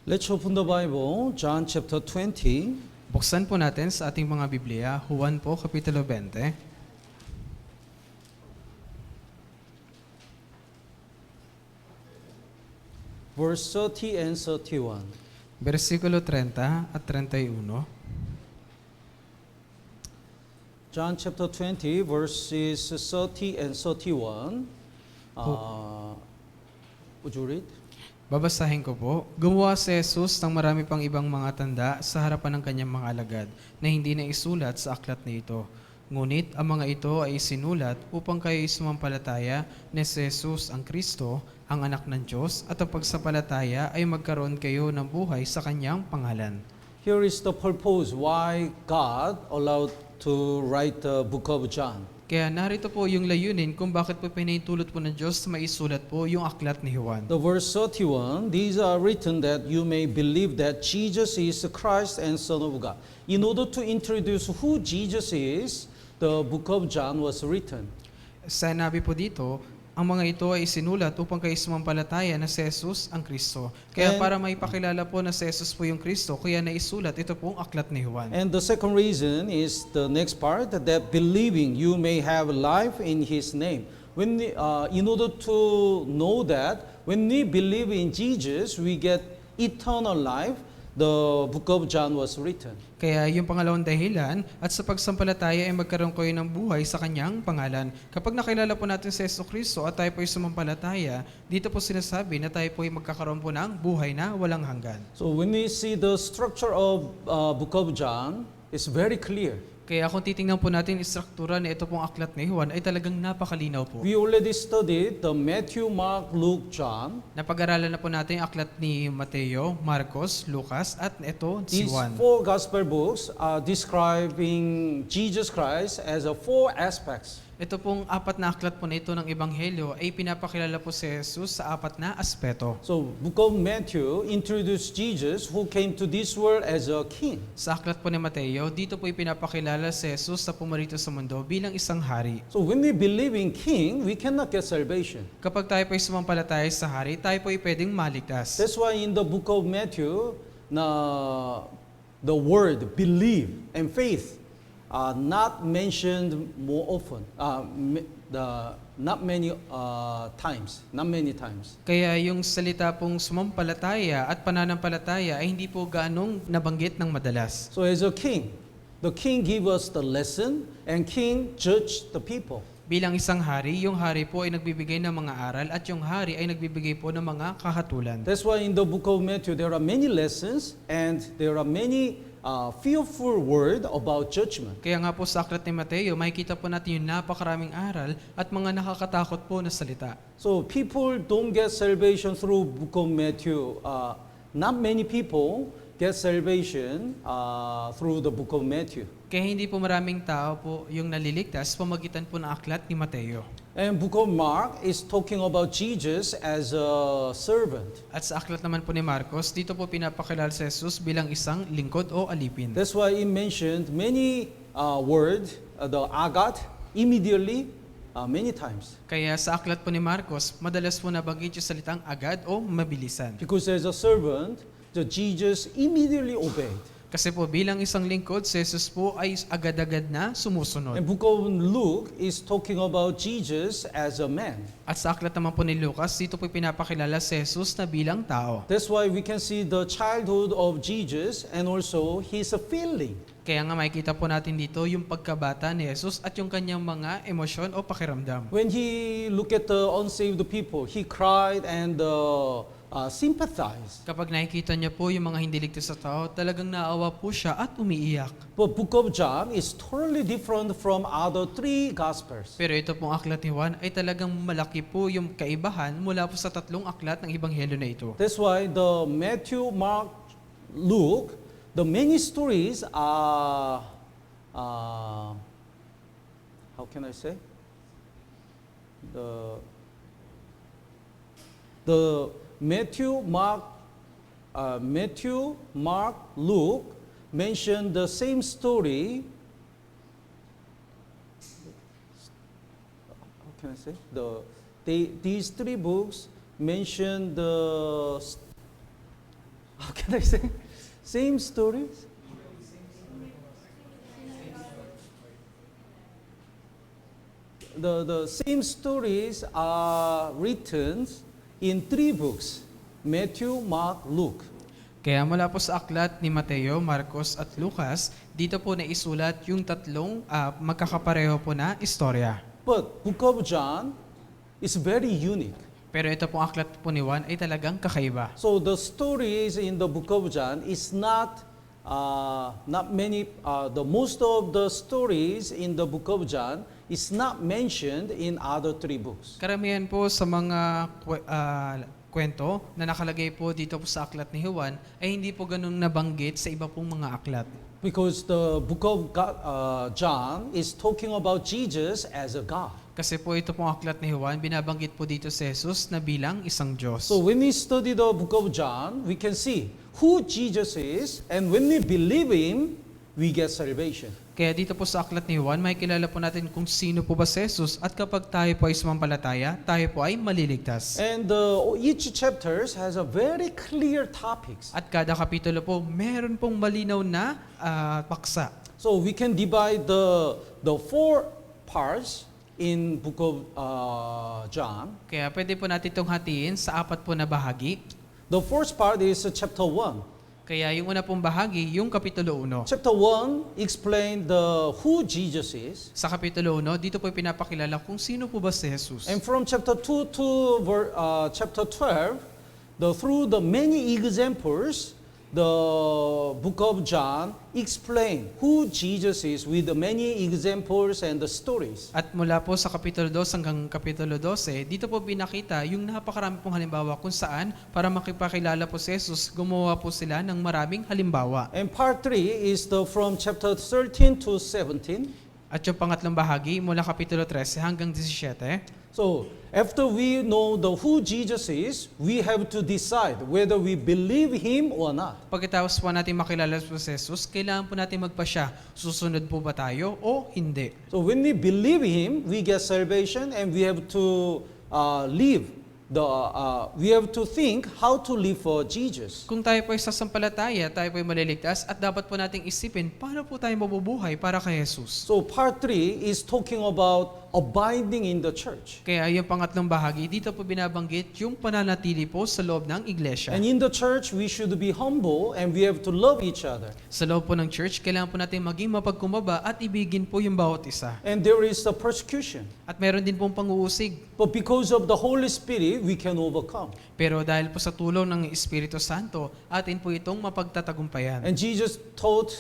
Let's open the Bible, John chapter 20. Buksan po natin sa ating mga Biblia, Juan po, Kapitulo 20. Verse 30 and 31. Versikulo 30 at 31. John chapter 20, verses 30 and 31. Would you read? Babasahin ko po, gumawa si Jesus ng marami pang ibang mga tanda sa harapan ng kanyang mga alagad na hindi na isulat sa aklat na ito. Ngunit ang mga ito ay sinulat upang kayo sumampalataya na si Jesus ang Kristo, ang anak ng Diyos, at ang pagsampalataya ay magkaroon kayo ng buhay sa kanyang pangalan. Here is the purpose why God allowed to write the book of John. Kaya narito po yung layunin kung bakit po pinahintulot po ng Diyos na maisulat po yung aklat ni Juan. The verse 31, these are written that you may believe that Jesus is the Christ and Son of God. In order to introduce who Jesus is, the book of John was written. Sinabi po dito, ang mga ito ay sinulat upang kayo sumampalataya na si Jesus ang Kristo. Kaya And- para maipakilala po na si Jesus po yung Kristo, kaya naisulat ito pong aklat ni Juan. And the second reason is the next part, that believing you may have life in His name. In order to know that, when we believe in Jesus, we get eternal life. The book of John was written. Kaya yung pangalawang dahilan, at sa pagsampalataya ay magkaroon kayo ng buhay sa kanyang pangalan. Kapag nakilala po natin si Jesus Kristo at tayo po ay sumampalataya, dito po sinasabi na tayo po ay magkakaroon po ng buhay na walang hanggan. So when we see the structure of book of John, it's very clear. Kaya kung titingnan po natin yung struktura na ito pong aklat ni Juan ay talagang napakalinaw po. We already studied the Matthew, Mark, Luke, John. Napag-aralan na po natin yung aklat ni Mateo, Marcos, Lucas, at ito si These Juan. four gospel books are describing Jesus Christ as four aspects. Ito pong apat na aklat po na ito ng Ebanghelyo ay pinapakilala po si Jesus sa apat na aspeto. So, book of Matthew introduced Jesus who came to this world as a king. Sa aklat po ni Mateo, dito po ipinapakilala si Jesus sa pumarito sa mundo bilang isang hari. So, when we believe in king, we cannot get salvation. Kapag tayo po ay sumampalataya sa hari, tayo po ay pwedeng maligtas. That's why in the book of Matthew, the word believe and faith are not mentioned more often. Not many times. Kaya yung salita pong sumampalataya at pananampalataya ay hindi po gaanong nabanggit ng madalas. So as a king, the king give us the lesson and king judge the people. Bilang isang hari, yung hari po ay nagbibigay ng mga aral at yung hari ay nagbibigay po ng mga kahatulan. That's why in the book of Matthew there are many lessons and there are many fearful word about judgment. Kaya nga po sa aklat ni Mateo, makikita po natin yung napakaraming aral at mga nakakatakot po na salita. So people don't get salvation through book of Matthew. Not many people get salvation through the book of Matthew. Kaya hindi po maraming tao po yung naliligtas pamagitan po ng aklat ni Mateo. And book of Mark is talking about Jesus as a servant. At sa aklat naman po ni Marcos, dito po pinapakilala si Jesus bilang isang lingkod o alipin. That's why it mentioned many word, the agat, immediately, many times. Kaya sa aklat po ni Marcos, madalas po nabanggit yung salitang agad o mabilisan. Because as a servant, the Jesus immediately obeyed. Kasi po bilang isang lingkod, si Jesus po ay agad-agad na sumusunod. And book of Luke is talking about Jesus as a man. At sa aklat naman po ni Lucas, dito po pinapakilala si Jesus na bilang tao. That's why we can see the childhood of Jesus and also his feeling. Kaya nga makikita po natin dito yung pagkabata ni Jesus at yung kanyang mga emosyon o pakiramdam. When he looked at the unsaved people, he cried and sympathized. Kapag nakikita niya po yung mga hindi ligtas sa tao, talagang naawa po siya at umiiyak. But book of John is totally different from other three gospels. Pero ito pong aklat ni Juan ay talagang malaki po yung kaibahan mula po sa tatlong aklat ng Ebanghelyo na ito. That's why the Matthew, Mark, Luke, the many stories are, how can I say? The Matthew, Mark, Luke mention the same story. How can I say? These three books mention How can I say? Same stories? The same stories are written in 3 books, Matthew, Mark, Luke. Kaya mula po sa aklat ni Mateo, Marcos at Lucas, dito po naisulat yung tatlong magkakapareho po na istorya. But Book of John is very unique. Pero ito pong aklat po ni Juan ay talagang kakaiba. So the stories in the Book of John is not many. The most of the stories in the Book of John is not mentioned in other 3 books. Karamihan po sa mga kwento na nakalagay po dito po sa aklat ni Juan ay hindi po ganun nabanggit sa iba pong mga aklat. Because the Book of John is talking about Jesus as a God. Kasi po ito pong aklat ni Juan, binabanggit po dito si Jesus na bilang isang Diyos. So when we study the Book of John, we can see who Jesus is, and when we believe Him, we get salvation. Kaya dito po sa aklat ni Juan, may kilala po natin kung sino po ba si Jesus at kapag tayo po ay sumampalataya, tayo po ay maliligtas. And each chapters has a very clear topics. At kada kapitulo po, meron pong malinaw na paksa. So we can divide the 4 parts in Book of John. Kaya pwede po natin itong hatiin sa 4 po na bahagi. The first part is chapter 1. Kaya yung una pong bahagi, yung kapitulo 1. Chapter 1 explain who Jesus is. Sa kapitulo 1, dito po pinapakilala kung sino po ba si Jesus. And from chapter 2 to chapter 12, through the many examples, the Book of John explain who Jesus is with the many examples and the stories. At mula po sa kapitulo 2 hanggang kapitulo 12, dito po binakita yung napakarami pong halimbawa kung saan para makipakilala po si Jesus, gumawa po sila ng maraming halimbawa. And part 3 is from chapter 13 to 17. At yung pangatlong bahagi, mula kapitulo 13 hanggang 17, So, after we know who Jesus is, we have to decide whether we believe Him or not. pagkatapos po natin makilala po si Jesus, kailangan po natin magpasya. Susunod po ba tayo o hindi? So, when we believe Him, we get salvation, and we have to we have to think how to live for Jesus. Kung tayo po ay sasampalataya, tayo po ay maliligtas at dapat po nating isipin paano po tayo mabubuhay para kay Jesus. So, part 3 is talking about abiding in the church. Kaya yung pangatlong bahagi, dito po binabanggit yung pananatili po sa loob ng iglesia. And in the church, we should be humble, and we have to love each other. Sa loob po ng church, kailangan po natin maging mapagkumbaba at ibigin po yung bawat isa. And there is the persecution. At meron din pong panguusig. But because of the Holy Spirit, we can overcome. Pero dahil po sa tulong ng Espiritu Santo, atin po itong mapagtatagumpayan. And Jesus taught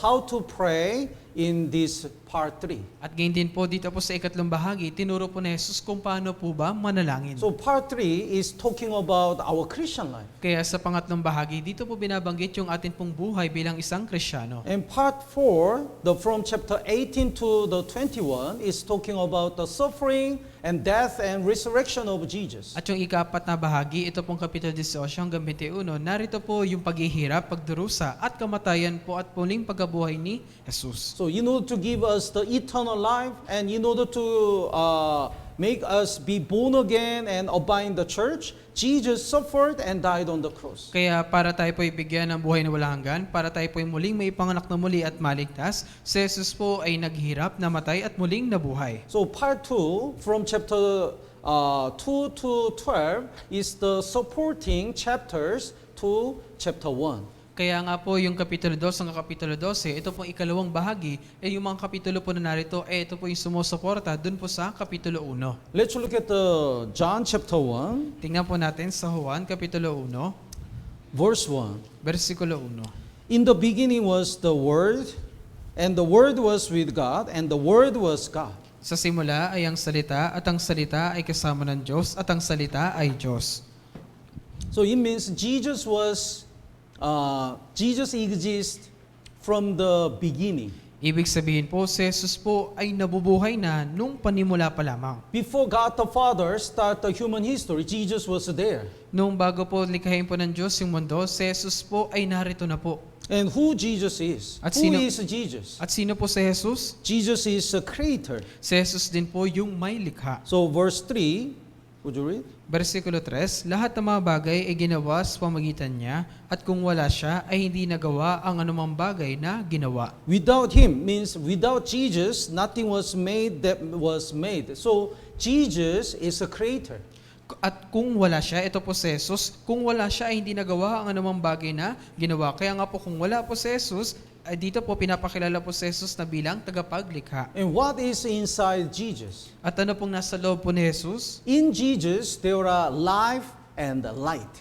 how to pray in this part 3. At gayon din po dito po sa ikatlong bahagi, tinuro po ni Jesus kung paano po ba manalangin. So part 3 is talking about our Christian life. Kaya sa pangatlong bahagi, dito po binabanggit yung atin pong buhay bilang isang Kristiyano. And part 4, from chapter 18 to the 21, is talking about the suffering and death and resurrection of Jesus. At yung ika-4 na bahagi, ito pong kapitulo 18 hanggang 21, narito po yung paghihirap, pagdurusa at kamatayan po at muling pagkabuhay ni Jesus. So in order to give us the eternal life, and in order to make us be born again and abide in the church, Jesus suffered and died on the cross. Kaya para tayo po ibigyan ng buhay na walang hanggan, para tayo po muling may panganak na muli at maligtas, si Jesus po ay naghirap, namatay at muling nabuhay. So part 2, from chapter 2 to 12, is the supporting chapters to chapter 1. Kaya nga po yung kapitulo 2 hanggang kapitulo 12, ito pong ikalawang bahagi, yung mga kapitulo po na narito, ito po yung sumusuporta dun po sa kapitulo 1. Let's look at John chapter 1, Tingnan po natin sa Juan, kapitulo 1, verse 1. versikulo 1. In the beginning was the Word, and the Word was with God, and the Word was God. Sa simula ay ang salita, at ang salita ay kasama ng Diyos, at ang salita ay Diyos. So it means Jesus exists from the beginning. Ibig sabihin po, si Jesus po ay nabubuhay na nung panimula pa lamang. Before God the Father started the human history, Jesus was there. Nung bago po likhain po ng Diyos yung mundo, si Jesus po ay narito na po. And who Jesus is? At Who sino- is Jesus? At sino po si Jesus? Jesus is a creator. Si Jesus din po yung may likha. So verse 3, would you read? Versikulo 3, lahat ng mga bagay ay ginawa sa pamagitan niya, at kung wala siya ay hindi nagawa ang anumang bagay na ginawa. Without him means without Jesus, nothing was made that was made. So Jesus is a creator. At kung wala siya, ito po si Jesus, kung wala siya ay hindi nagawa ang anumang bagay na ginawa. Kaya nga po kung wala po si Jesus, ay dito po pinapakilala po si Jesus na bilang tagapaglikha. And what is inside Jesus? At ano pong nasa loob po ni Jesus? In Jesus, there are life and light.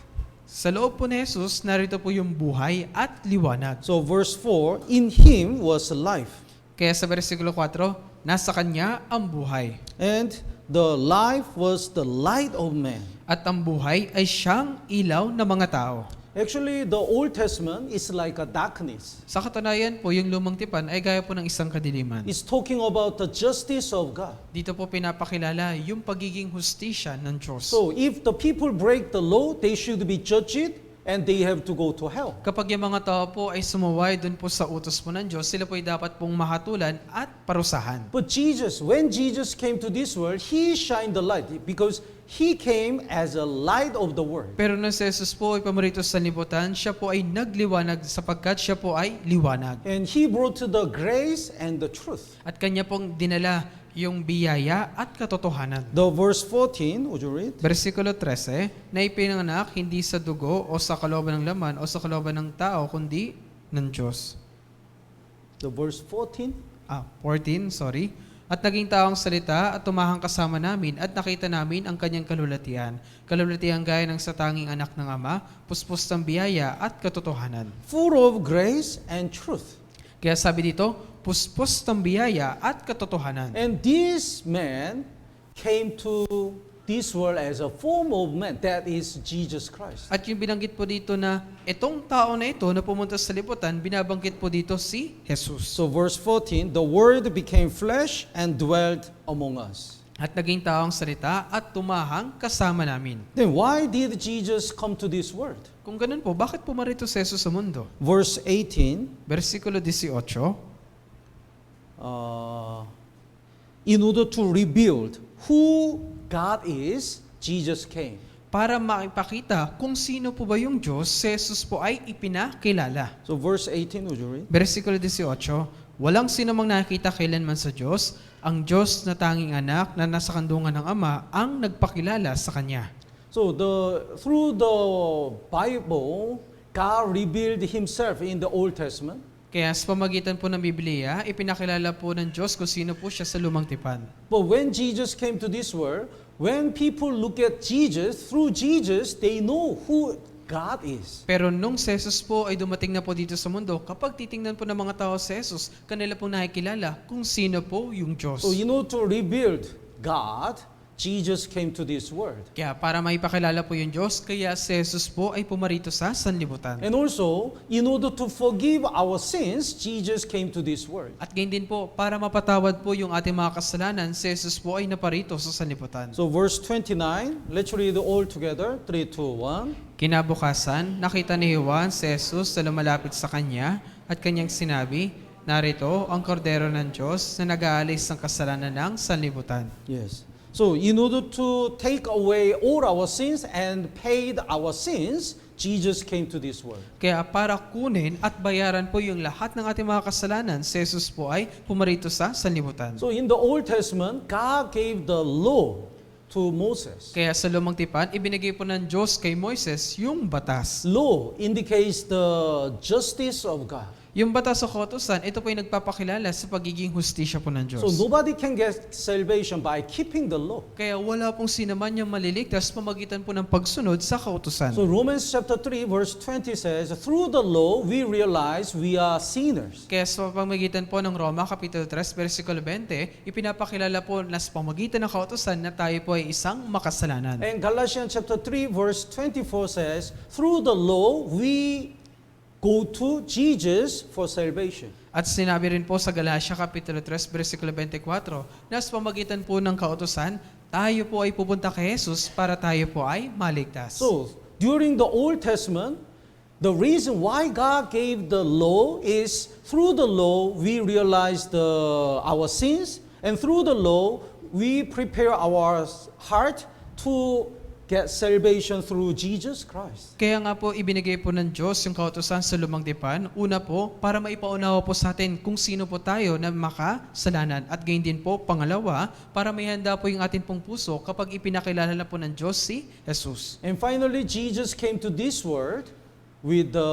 Sa loob po ni Jesus, narito po yung buhay at liwanag. So verse 4, in him was life. Kaya sa versikulo 4, nasa kanya ang buhay. And the life was the light of man. At ang buhay ay siyang ilaw ng mga tao. Actually, the Old Testament is like a darkness. Sa katunayan po, yung lumang tipan ay gaya po ng isang kadiliman. It's talking about the justice of God. Dito po pinapakilala yung pagiging hustisya ng Diyos. So if the people break the law, they should be judged and they have to go to hell. Kapag yung mga tao po ay sumuway dun po sa utos po ng Diyos, sila po ay dapat pong mahatulan at parusahan. But Jesus, when Jesus came to this world, He shined the light because He came as a light of the world. Pero nung si Jesus po ay pamarito sa libutan, siya po ay nagliwanag sapagkat siya po ay liwanag. And He brought to the grace and the truth. At kanya pong dinala yung biyaya at katotohanan. The verse 14, would you read? Versikulo 13, na ipinanganak hindi sa dugo o sa kalooban ng laman o sa kalooban ng tao, kundi ng Diyos. The verse 14. 14, sorry. At naging tao ang salita at tumahang kasama namin at nakita namin ang kanyang kalulatian. Kalulatian gaya ng sa tanging anak ng Ama, puspos ng biyaya at katotohanan. Full of grace and truth. Kaya sabi dito, puspos ng biyaya at katotohanan. And this man came to this world as a form of man, that is Jesus Christ. At yung binanggit po dito na itong tao na ito na pumunta sa liputan, binabanggit po dito si Jesus. So verse 14, the word became flesh and dwelt among us. At naging tao ang salita at tumahang kasama namin. Then why did Jesus come to this world? Kung ganun po, bakit pumarito si Jesus sa mundo? Verse 18, Versikulo 18, in order to rebuild who God is, Jesus came. para makipakita kung sino po ba yung Diyos, si Jesus po ay ipinakilala. So verse 18, would you read? Versikulo 18, walang sino mang nakita kailanman sa Diyos, ang Diyos na tanging anak na nasa kandungan ng Ama ang nagpakilala sa Kanya. So through the Bible, God revealed Himself in the Old Testament. Kaya sa pamagitan po ng Biblia, ipinakilala po ng Diyos kung sino po siya sa lumang tipan. But when Jesus came to this world, when people look at Jesus, through Jesus, they know who God is. Pero nung si Jesus po ay dumating na po dito sa mundo, kapag titingnan po ng mga tao si Jesus, kanila pong nakikilala kung sino po yung Diyos. So to rebuild God, Jesus came to this world. Kaya para maipakilala po yung Diyos, kaya si Jesus po ay pumarito sa sanlibutan. And also, in order to forgive our sins, Jesus came to this world. At gayon din po, para mapatawad po yung ating mga kasalanan, si Jesus po ay naparito sa sanlibutan. So verse 29, let's read all together. 3, 2, 1. Kinabukasan, nakita ni Juan si Jesus na lumalapit sa kanya at kanyang sinabi, narito ang kordero ng Diyos na nag-aalis ng kasalanan ng sanlibutan. Yes. So in order to take away all our sins and paid our sins, Jesus came to this world. Kaya para kunin at bayaran po yung lahat ng ating mga kasalanan, si Jesus po ay pumarito sa sanlibutan. So in the Old Testament, God gave the law to Moses. Kaya sa lumang tipan, ibinigay po ng Diyos kay Moises yung batas. Law indicates the justice of God. Yung batas sa kautusan, ito po ay nagpapakilala sa pagiging hustisya po ng Diyos. So nobody can get salvation by keeping the law. Kaya wala pong sinaman yung maliligtas pamagitan po ng pagsunod sa kautusan. So Romans chapter 3 verse 20 says, through the law we realize we are sinners. Kaya sa pamagitan po ng Roma, Kapitulo 3, versikulo 20, ipinapakilala po na sa pamagitan ng kautusan na tayo po ay isang makasalanan. And Galatians chapter 3 verse 24 says, through the law we go to Jesus for salvation. At sinabi rin po sa Galatia Kapitulo 3, versikulo 24, na sa pamagitan po ng kautusan, tayo po ay pupunta kay Jesus para tayo po ay maligtas. So, during the Old Testament, the reason why God gave the law is through the law we realize our sins, and through the law we prepare our heart to get salvation through Jesus Christ. Kaya nga po ibinigay po ng Diyos yung kautusan sa lumang tipan. Una po, para maipaunawa po sa atin kung sino po tayo na makasalanan. At gayon din po, pangalawa, para may handa po yung ating pong puso kapag ipinakilala na po ng Diyos si Jesus. And finally, Jesus came to this world with the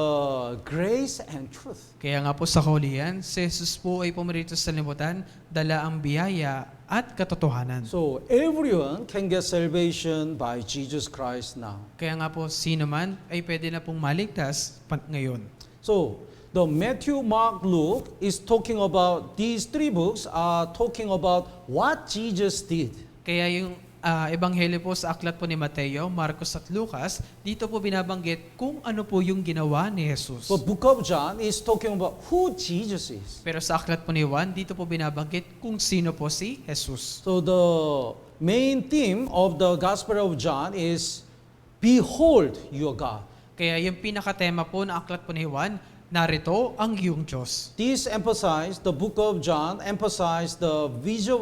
grace and truth. Kaya nga po sa kahulihan, si Jesus po ay pumarito sa limutan, dala ang biyaya at katotohanan. So everyone can get salvation by Jesus Christ now. Kaya nga po, sino man ay pwede na pong maligtas ngayon. So the Matthew, Mark, Luke is talking about, these three books are talking about what Jesus did. Kaya yung ebanghelyo po sa aklat po ni Mateo, Marcos at Lucas, dito po binabanggit kung ano po yung ginawa ni Jesus. But book of John is talking about who Jesus is. Pero sa aklat po ni Juan, dito po binabanggit kung sino po si Jesus. So the main theme of the Gospel of John is behold your God. Kaya yung pinakatema po na aklat po ni Juan, narito ang iyong Diyos. This emphasized, the book of John emphasized the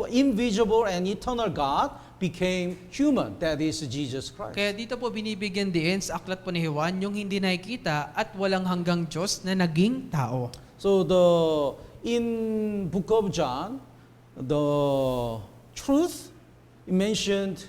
invisible and eternal God became human, that is Jesus Christ. Kaya dito po binibigyan din sa aklat po ni Juan yung hindi nakikita at walang hanggang Diyos na naging tao. So in book of John, the truth mentioned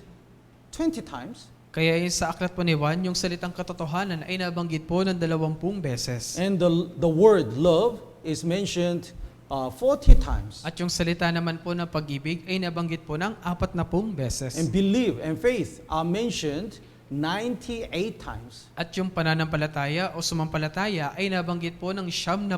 20 times. Kaya yung sa aklat po ni Juan, yung salitang katotohanan ay nabanggit po ng 20 beses. And the word love is mentioned 40 times. At yung salita naman po ng pag-ibig ay nabanggit po ng 40 beses. And belief and faith are mentioned 98 times. At yung pananampalataya o sumampalataya ay nabanggit po ng 78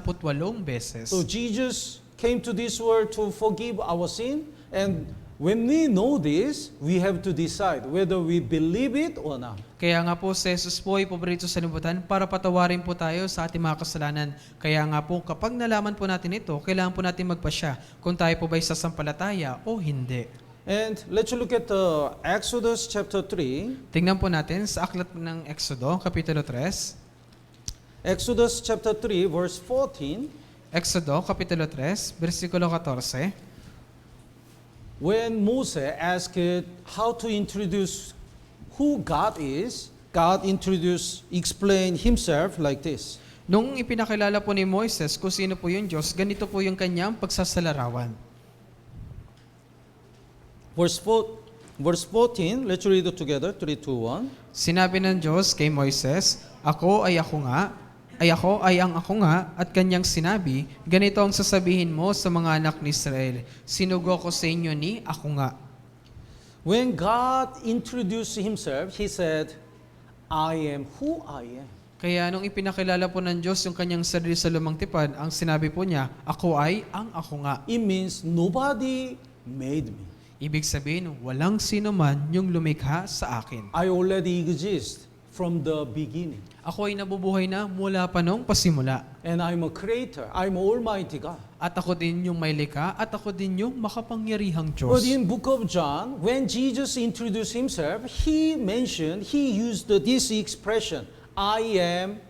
beses. So Jesus came to this world to forgive our sin, and when we know this, we have to decide whether we believe it or not. Kaya nga po si Jesus po ay paborito sa libutan para patawarin po tayo sa ating mga kasalanan. Kaya nga po kapag nalaman po natin ito, kailangan po natin magpasya kung tayo po ba'y sasampalataya o hindi. And let's look at Exodus chapter 3. Tingnan po natin sa aklat ng Exodo, Kapitulo 3. Exodus chapter 3, verse 14. Exodo, Kapitulo 3, versikulo 14. When Moses asked how to introduce who God is, God explained himself like this. Nung ipinakilala po ni Moises kung sino po yung Diyos, ganito po yung kanyang pagsasalarawan. Verse 14, let's read it together, 3, 2, 1. Sinabi ng Diyos kay Moises, ako ay ako ay ang ako nga, at kanyang sinabi, ganito ang sasabihin mo sa mga anak ni Israel, sinugo ko sa inyo ni ako nga. When God introduced himself, he said, I am who I am. Kaya nung ipinakilala po ng Diyos yung kanyang sarili sa lumang tipan, ang sinabi po niya, ako ay ang ako nga. It means nobody made me. Ibig sabihin, walang sino man yung lumikha sa akin. I already exist from the beginning. Ako ay nabubuhay na mula pa nung pasimula. And I'm a creator. I'm Almighty God. At ako din yung may likha, at ako din yung makapangyarihang Diyos. But in book of John, when Jesus introduced himself, he used this expression, I am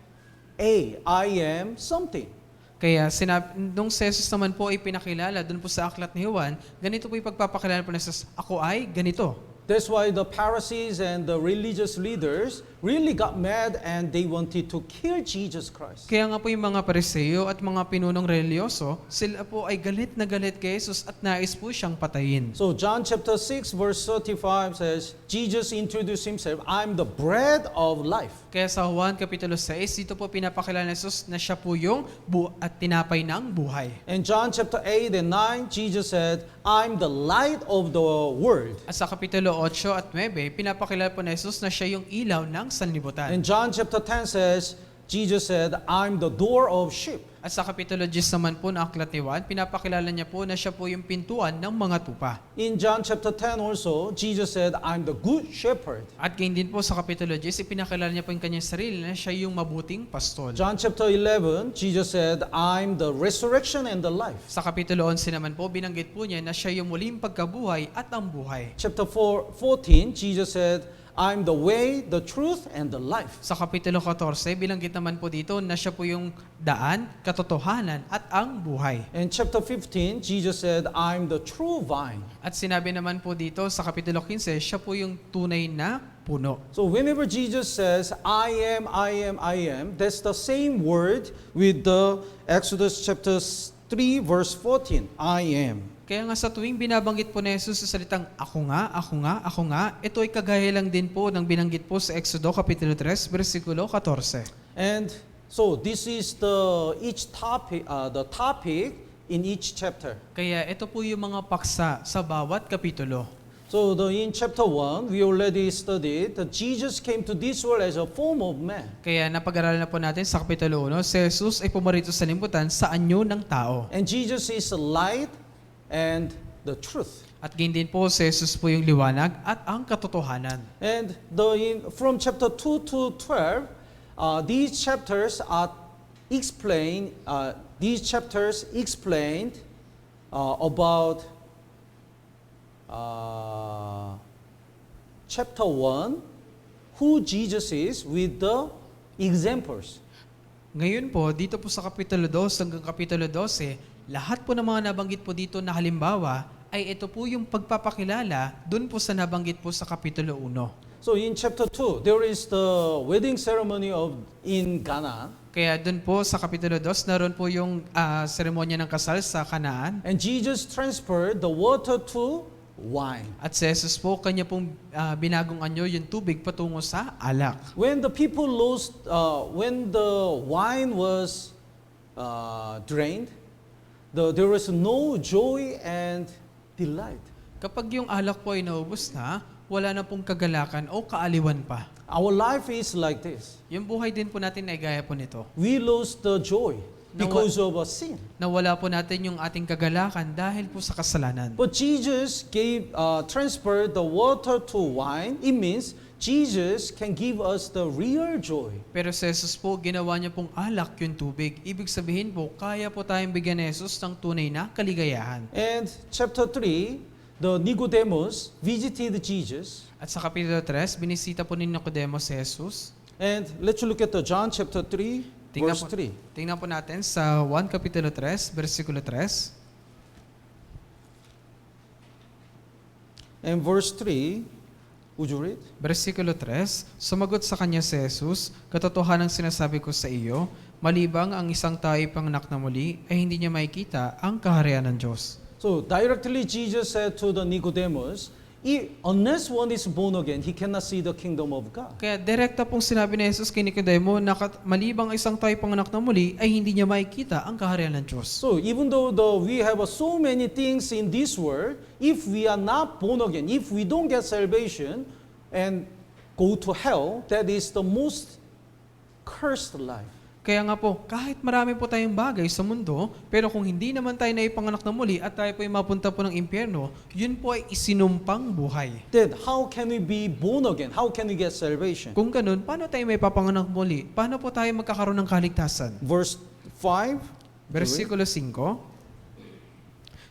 something. Kaya nung si Jesus naman po ay pinakilala doon po sa aklat ni Juan, ganito po yung pagpapakilala po ng Jesus, ako ay ganito. That's why the Pharisees and the religious leaders really got mad and they wanted to kill Jesus Christ. Kaya nga po yung mga Pariseo at mga pinunong religyoso, sila po ay galit na galit kay Jesus at nais po siyang patayin. So John chapter 6 verse 35 says, Jesus introduced himself, I'm the bread of life. Kaya sa Juan Kapitulo 6, dito po pinapakilala ni Jesus na siya po yung at tinapay ng buhay. In John chapter 8 and 9, Jesus said, I'm the light of the world. At sa Kapitulo 8 at 9, pinapakilala po ni Jesus na siya yung ilaw ng sanlibutan. In John chapter 10 says, Jesus said, I'm the door of sheep. At sa Kapitulo 10 naman po na aklat ni Juan, pinapakilala niya po na siya po yung pintuan ng mga tupa. In John chapter 10 also, Jesus said, I'm the good shepherd. At gayon din po sa Kapitulo 10, ipinakilala niya po yung kanyang sarili na siya yung mabuting pastol. John chapter 11, Jesus said, I'm the resurrection and the life. Sa Kapitulo 11 naman po, binanggit po niya na siya yung muling pagkabuhay at ang buhay. Chapter 14, Jesus said, I'm the way, the truth, and the life. Sa Kapitulo 14, bilanggit naman po dito na siya po yung daan, katotohanan, at ang buhay. In chapter 15, Jesus said, I'm the true vine. At sinabi naman po dito sa Kapitulo 15, siya po yung tunay na puno. So whenever Jesus says, I am, that's the same word with the Exodus chapter 3, verse 14, I am. Kaya nga sa tuwing binabanggit po ni Jesus sa salitang ako nga, ako nga, ako nga, ito ay kagaya lang din po ng binanggit po sa Exodo Kapitulo 3, versikulo 14. And so this is the topic in each chapter. Kaya ito po yung mga paksa sa bawat kapitulo. So in chapter 1, we already studied that Jesus came to this world as a form of man. Kaya napag-aralan na po natin sa Kapitulo 1, si Jesus ay pumarito sa limutan sa anyo ng tao. And Jesus is the light and the truth. At gayon din po, si Jesus po yung liwanag at ang katotohanan. And from chapter 2 to 12, these chapters explained about chapter 1, who Jesus is with the examples. Ngayon po, dito po sa Kapitulo 2 hanggang Kapitulo 12, lahat po ng mga nabanggit po dito na halimbawa ay ito po yung pagpapakilala dun po sa nabanggit po sa Kapitulo 1. So in chapter 2, there is the wedding ceremony in Cana. Kaya dun po sa Kapitulo 2, naroon po yung seremonya ng kasal sa Kanaan. And Jesus transferred the water to wine. At si Jesus po, kanya pong binagong anyo yung tubig patungo sa alak. When the people when the wine was drained, there was no joy and delight. Kapag yung alak po ay naubos na, wala na pong kagalakan o kaaliwan pa. Our life is like this. Yung buhay din po natin ay gaya po nito. We lose the joy because of a sin. Nawala po natin yung ating kagalakan dahil po sa kasalanan. But Jesus transferred the water to wine. It means Jesus can give us the real joy. Pero si Jesus po, ginawa niya pong alak yung tubig. Ibig sabihin po, kaya po tayong bigyan ni Jesus ng tunay na kaligayahan. And chapter 3, the Nicodemus visited Jesus. At sa Kapitulo 3, binisita po ni Nicodemo si Jesus. And let's look at the John chapter 3, verse 3. Tingnan po natin sa 1 Kapitulo 3, versikulo 3. And verse 3, would you read? Versikulo 3, sumagot sa kanya si Jesus, katotohanang sinasabi ko sa iyo, malibang ang isang tao ay panganak na muli, ay hindi niya makikita ang kaharian ng Diyos. So directly Jesus said to the Nicodemus, unless one is born again, he cannot see the kingdom of God. Kaya direkta pong sinabi ni Jesus kay Nicodemo na malibang isang tayo panganak na muli ay hindi niya makikita ang kaharian ng Diyos. So even though we have so many things in this world, if we are not born again, if we don't get salvation and go to hell, that is the most cursed life. Kaya nga po, kahit marami po tayong bagay sa mundo, pero kung hindi naman tayo naipanganak na muli at tayo po ay mapunta po ng impyerno, yun po ay isinumpang buhay. Then how can we be born again? How can we get salvation? Kung ganun, paano tayo may papanganak muli? Paano po tayo magkakaroon ng kaligtasan? Verse 5. Versikulo 5.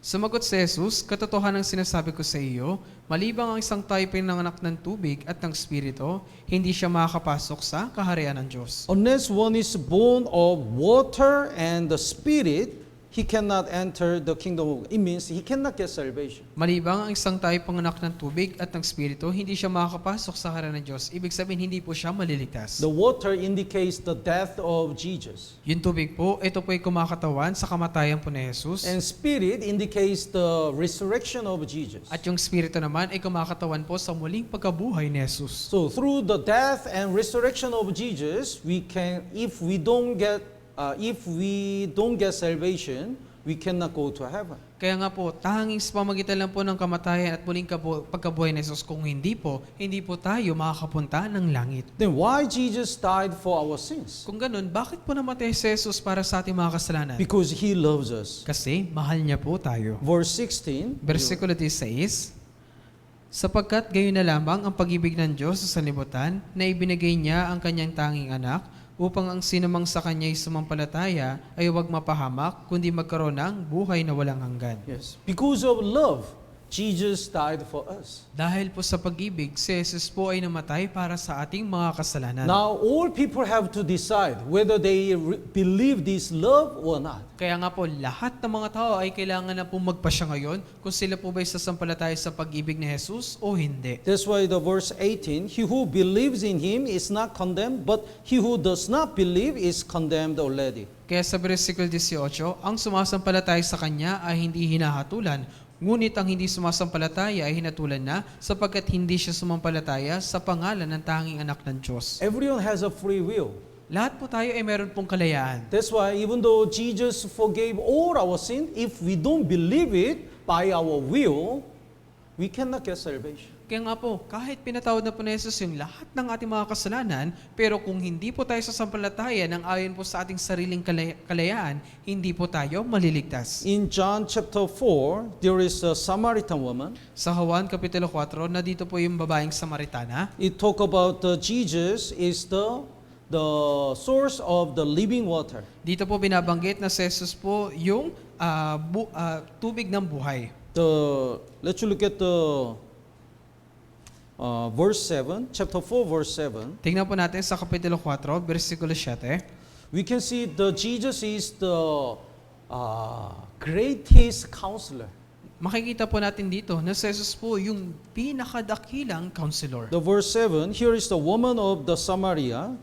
Sumagot si Jesus, katotohanan ang sinasabi ko sa iyo, malibang ang isang tayo pinanganak ng tubig at ng Espiritu, hindi siya makakapasok sa kaharian ng Diyos. Unless one is born of water and the Spirit, he cannot enter the kingdom of God. It means he cannot get salvation. Malibang ang isang tayo panganak ng tubig at ng Espiritu, hindi siya makakapasok sa kaharian ng Diyos. Ibig sabihin, hindi po siya maliligtas. The water indicates the death of Jesus. Yung tubig po, ito po ay kumakatawan sa kamatayan po ni Jesus. And Spirit indicates the resurrection of Jesus. At yung Espiritu naman ay kumakatawan po sa muling pagkabuhay ni Jesus. So through the death and resurrection of Jesus, we can, if we don't get salvation, we cannot go to heaven. Kaya nga po, tanging sa pamagitan lang po ng kamatayan at muling pagkabuhay ni Jesus. Kung hindi po tayo makakapunta ng langit. Then why Jesus died for our sins? Kung ganun, bakit po namatay si Jesus para sa ating mga kasalanan? Because He loves us. Kasi mahal niya po tayo. Verse 16. Versikulo 16, sapagkat gayon na lamang ang pag-ibig ng Diyos sa sanlibutan na ibinigay niya ang kanyang tanging anak upang ang sinumang sa kanya'y sumampalataya ay huwag mapahamak kundi magkaroon ng buhay na walang hanggan. Yes. Because of love, Jesus died for us. Dahil po sa pag-ibig, si Jesus po ay namatay para sa ating mga kasalanan. Now, all people have to decide whether they believe this love or not. Kaya nga po, lahat ng mga tao ay kailangan na po magpasya ngayon kung sila po ba ay sasampalataya sa pag-ibig ni Jesus o hindi. That's why the verse 18, he who believes in him is not condemned, but he who does not believe is condemned already. Kaya sa versikulo 18, ang sumasampalataya sa Kanya ay hindi hinahatulan, ngunit ang hindi sumasampalataya ay hinatulan na sapagkat hindi siya sumampalataya sa pangalan ng tanging anak ng Diyos. Everyone has a free will. Lahat po tayo ay meron pong kalayaan. That's why even though Jesus forgave all our sin, if we don't believe it by our will, we cannot get salvation. Kaya nga po, kahit pinatawad na po ni Jesus yung lahat ng ating mga kasalanan, pero kung hindi po tayo sasampalataya ng ayon po sa ating sariling kalayaan, hindi po tayo maliligtas. In John chapter 4, there is a Samaritan woman. Sa Juan Kapitulo 4, na dito po yung babaeng Samaritana. It talk about Jesus is the source of the living water. Dito po binabanggit na si Jesus po yung tubig ng buhay. Let's look at the verse 7, chapter 4, verse 7. Tingnan po natin sa Kapitulo 4, versikulo 7. We can see Jesus is the greatest counselor. Makikita po natin dito na si Jesus po yung pinakadakilang counselor. The verse 7, here is the woman of the Samaria.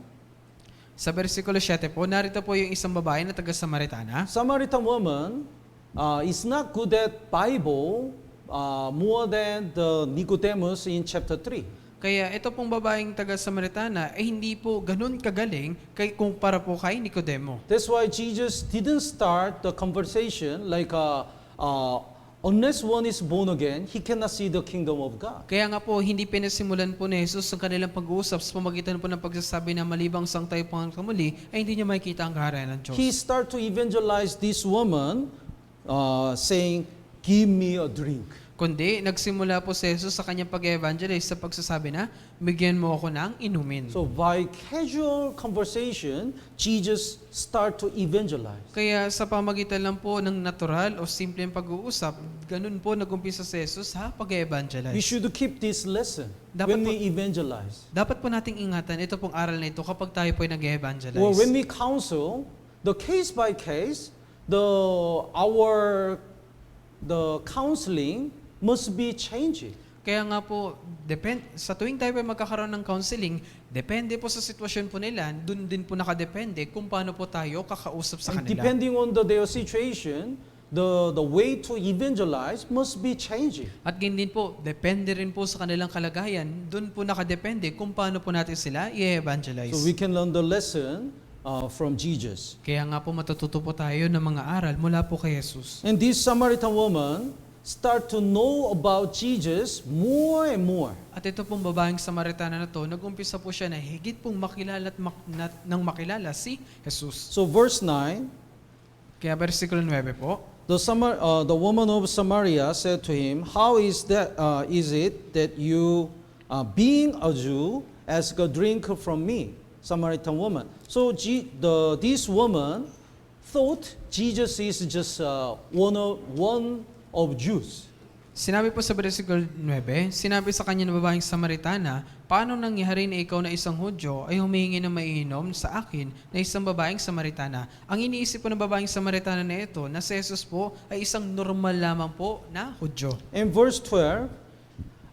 Sa versikulo 7 po, narito po yung isang babae na taga-Samaritana. Samaritan woman is not good at Bible more than the Nicodemus in chapter 3. Kaya ito pong babaeng taga-Samaritana ay hindi po ganun kagaling kumpara po kay Nicodemo. That's why Jesus didn't start the conversation like unless one is born again, he cannot see the kingdom of God. Kaya nga po, hindi pinasimulan po ni Jesus ang kanilang pag-uusap sa pamagitan po ng pagsasabi na malibang sang tayo pang kamuli, ay hindi niya makikita ang kaharian ng Diyos. He started to evangelize this woman saying, give me a drink. Kundi, nagsimula po si Jesus sa kanyang pag-evangelize sa pagsasabi na, bigyan mo ako ng inumin. So by casual conversation, Jesus start to evangelize. Kaya sa pamagitan lang po ng natural o simpleng pag-uusap, ganun po nag-umpisa si Jesus sa We pag-evangelize. should keep this lesson Dapat when po- we evangelize. Dapat po nating ingatan ito pong aral na ito kapag tayo po ay nag-evangelize. Well, when we counsel, the case by case, the counseling must be changing. Kaya nga po, sa tuwing tayo ay magkakaroon ng counseling, depende po sa sitwasyon po nila, dun din po nakadepende kung paano po tayo kakausap sa And kanila. depending on their situation, the way to evangelize must be changing. At ganyan din po, depende rin po sa kanilang kalagayan, dun po nakadepende kung paano po natin sila i-evangelize. So we can learn the lesson from Jesus. Kaya nga po matututo po tayo ng mga aral mula po kay Jesus. And this Samaritan woman start to know about Jesus more and more. At ito pong babaeng Samaritana na to, nag-umpisa po siya na higit pong makilala nang makilala si Jesus. So verse 9, Kaya versikulo 9 po, the woman of Samaria said to him, how is it that you, being a Jew, ask a drink from me, Samaritan woman? So this woman thought Jesus is just one of Jews. sinabi po sa versikulo 9, sinabi sa kanya ng babaeng Samaritana, paano nangyari na ikaw na isang Hudyo ay humihingi ng maiinom sa akin na isang babaeng Samaritana? Ang iniisip po ng babaeng Samaritana na ito, na si Jesus po ay isang normal lamang po na Hudyo. In verse 12,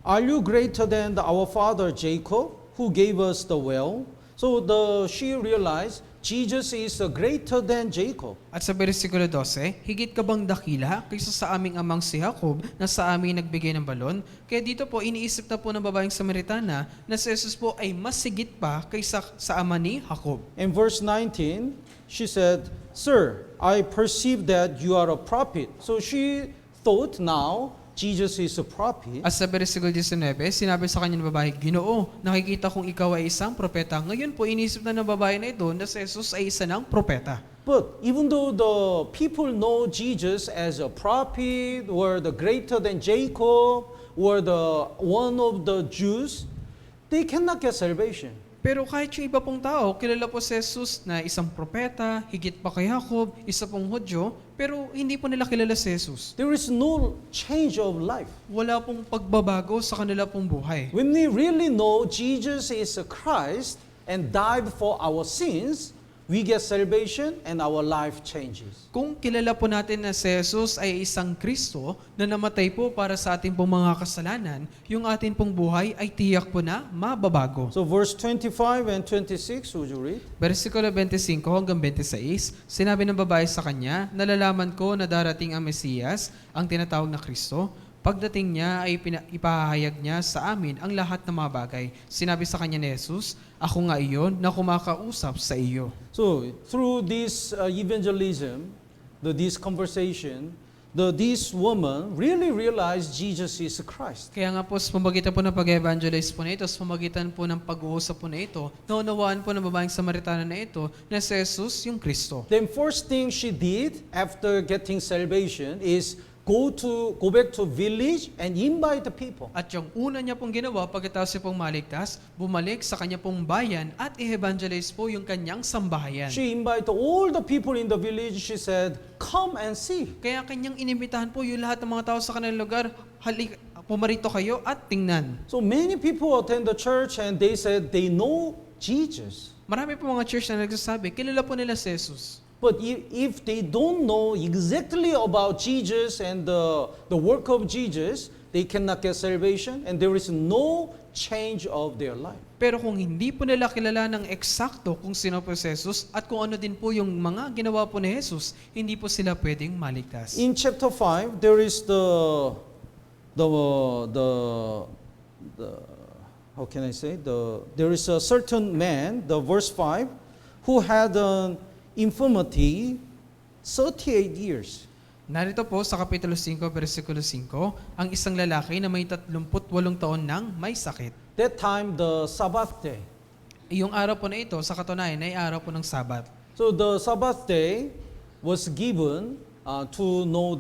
are you greater than our father Jacob, who gave us the well? So she realized Jesus is greater than Jacob. At sa versikulo 12, higit ka bang dakila kaysa sa aming amang si Jacob na sa amin nagbigay ng balon? Kaya dito po, iniisip na po ng babaeng Samaritana na si Jesus po ay mas sigit pa kaysa sa ama ni Jacob. In verse 19, she said, Sir, I perceive that you are a prophet. So she thought now Jesus is a prophet. At sa versikulo 19, sinabi sa kanya ng babae, Ginoo, nakikita kong ikaw ay isang propeta. Ngayon po, inisip na ng babae na ito na si Jesus ay isa ng propeta. But even though the people know Jesus as a prophet, or the greater than Jacob, or the one of the Jews, they cannot get salvation. Pero kahit yung iba pong tao, kilala po si Jesus na isang propeta, higit pa kay Jacob, isa pong Hudyo, pero hindi po nila kilala si Jesus. There is no change of life. Wala pong pagbabago sa kanila pong buhay. When we really know Jesus is a Christ and died for our sins, we get salvation and our life changes. Kung kilala po natin na si Jesus ay isang Kristo na namatay po para sa ating pong mga kasalanan, yung ating pong buhay ay tiyak po na mababago. So verse 25 and 26, would you read? Versikulo 25 hanggang 26, sinabi ng babae sa kanya, nalalaman ko na darating ang Mesiyas, ang tinatawag na Kristo. Pagdating niya ay ipahayag niya sa amin ang lahat ng mga bagay. Sinabi sa kanya ni Jesus, ako nga iyon na kumakausap sa iyo. So through this evangelism, this conversation, this woman really realized Jesus is Christ. Kaya nga po, sa pamagitan po ng pag-evangelize po na ito, sa pamagitan po ng pag-uusap po na ito, naunawaan po ng babaeng Samaritana na ito na si Jesus yung Kristo. Then first thing she did after getting salvation is go back to village and invite the people. At yung una niya pong ginawa pagkatapos siya pong maligtas, bumalik sa kanya pong bayan at i-evangelize po yung kanyang sambahayan. She invited all the people in the village. She said, come and see. Kaya kanyang inimbitahan po yung lahat ng mga tao sa kanilang lugar, pumarito kayo at tingnan. So many people attend the church and they said they know Jesus. Marami po mga church na nagsasabi, kilala po nila si Jesus. But if they don't know exactly about Jesus and the work of Jesus, they cannot get salvation and there is no change of their life. Pero kung hindi po nila kilala ng eksakto kung sino po si Jesus at kung ano din po yung mga ginawa po ni Jesus, hindi po sila pwedeng maligtas. In chapter 5, there is the how can I say? There is a certain man, the verse 5, who had an infirmity 38 years. Narito po sa Kapitulo 5, versikulo 5, ang isang lalaki na may 38 taon nang may sakit. That time, the Sabbath day. Yung araw po na ito, sa katunayan, ay araw po ng Sabat. So the Sabbath day was given to know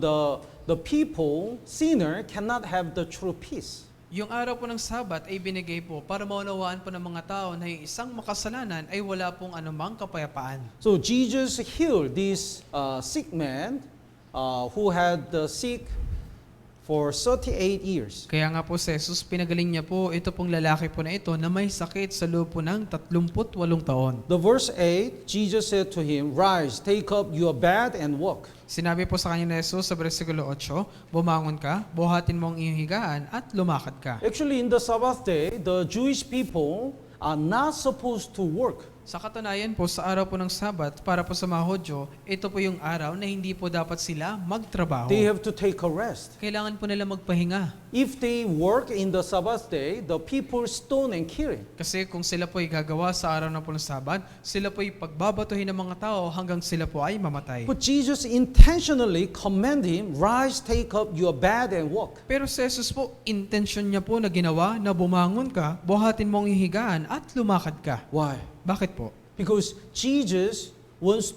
the people, sinner, cannot have the true peace. Yung araw po ng Sabat ay binigay po para maunawaan po ng mga tao na yung isang makasalanan ay wala pong anumang kapayapaan. So Jesus healed this sick man who had sick for 38 years. Kaya nga po si Jesus, pinagaling niya po ito pong lalaki po na ito na may sakit sa loob po ng 38 taon. The verse 8, Jesus said to him, rise, take up your bed and walk. Sinabi po sa kanya ni Jesus sa versikulo 8, bumangon ka, buhatin mo ang iyong higaan at lumakad ka. Actually, in the Sabbath day, the Jewish people are not supposed to work. Sa katunayan po, sa araw po ng Sabat, para po sa mga Hudyo, ito po yung araw na hindi po dapat sila magtrabaho. They have to take a rest. Kailangan po nila magpahinga. If they work in the Sabbath day, the people stone and kill him. Kasi kung sila po ay gagawa sa araw na po ng Sabat, sila po ay pagbabatuhin ng mga tao hanggang sila po ay mamatay. But Jesus intentionally commanded him, rise, take up your bed and walk. Pero si Jesus po, intention niya po na ginawa na bumangon ka, buhatin mo ang iyong higaan at lumakad ka. Why? Bakit po? Because Jesus wants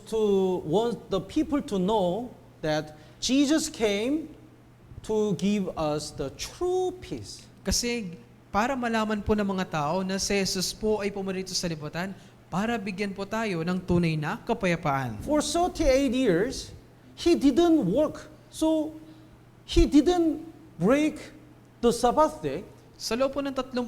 the people to know that Jesus came to give us the true peace. Kasi para malaman po ng mga tao na si Jesus po ay pumarito sa libutan para bigyan po tayo ng tunay na kapayapaan. For 38 years, he didn't work. So, he didn't break the Sabbath day. Sa loob po ng 38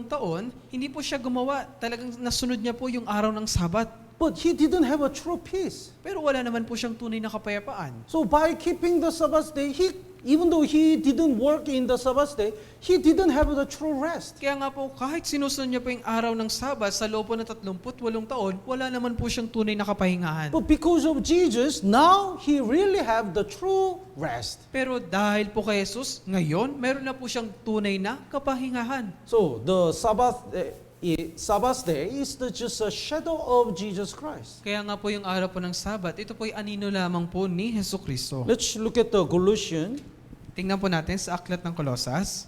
taon, hindi po siya gumawa. Talagang nasunod niya po yung araw ng Sabat. But he didn't have a true peace. Pero wala naman po siyang tunay na kapayapaan. So by keeping the Sabbath day, even though he didn't work in the Sabbath day, he didn't have the true rest. Kaya nga po, kahit sinusunod niya po yung araw ng Sabat sa loob po ng 38 taon, wala naman po siyang tunay na kapahingahan. But because of Jesus, now he really have the true rest. Pero dahil po kay Jesus, ngayon, meron na po siyang tunay na kapahingahan. So the Sabbath day is just a shadow of Jesus Christ. Kaya nga po yung araw po ng Sabat, ito po ay anino lamang po ni Jesucristo. Let's look at the Colossians. Tingnan po natin sa aklat ng Kolosas.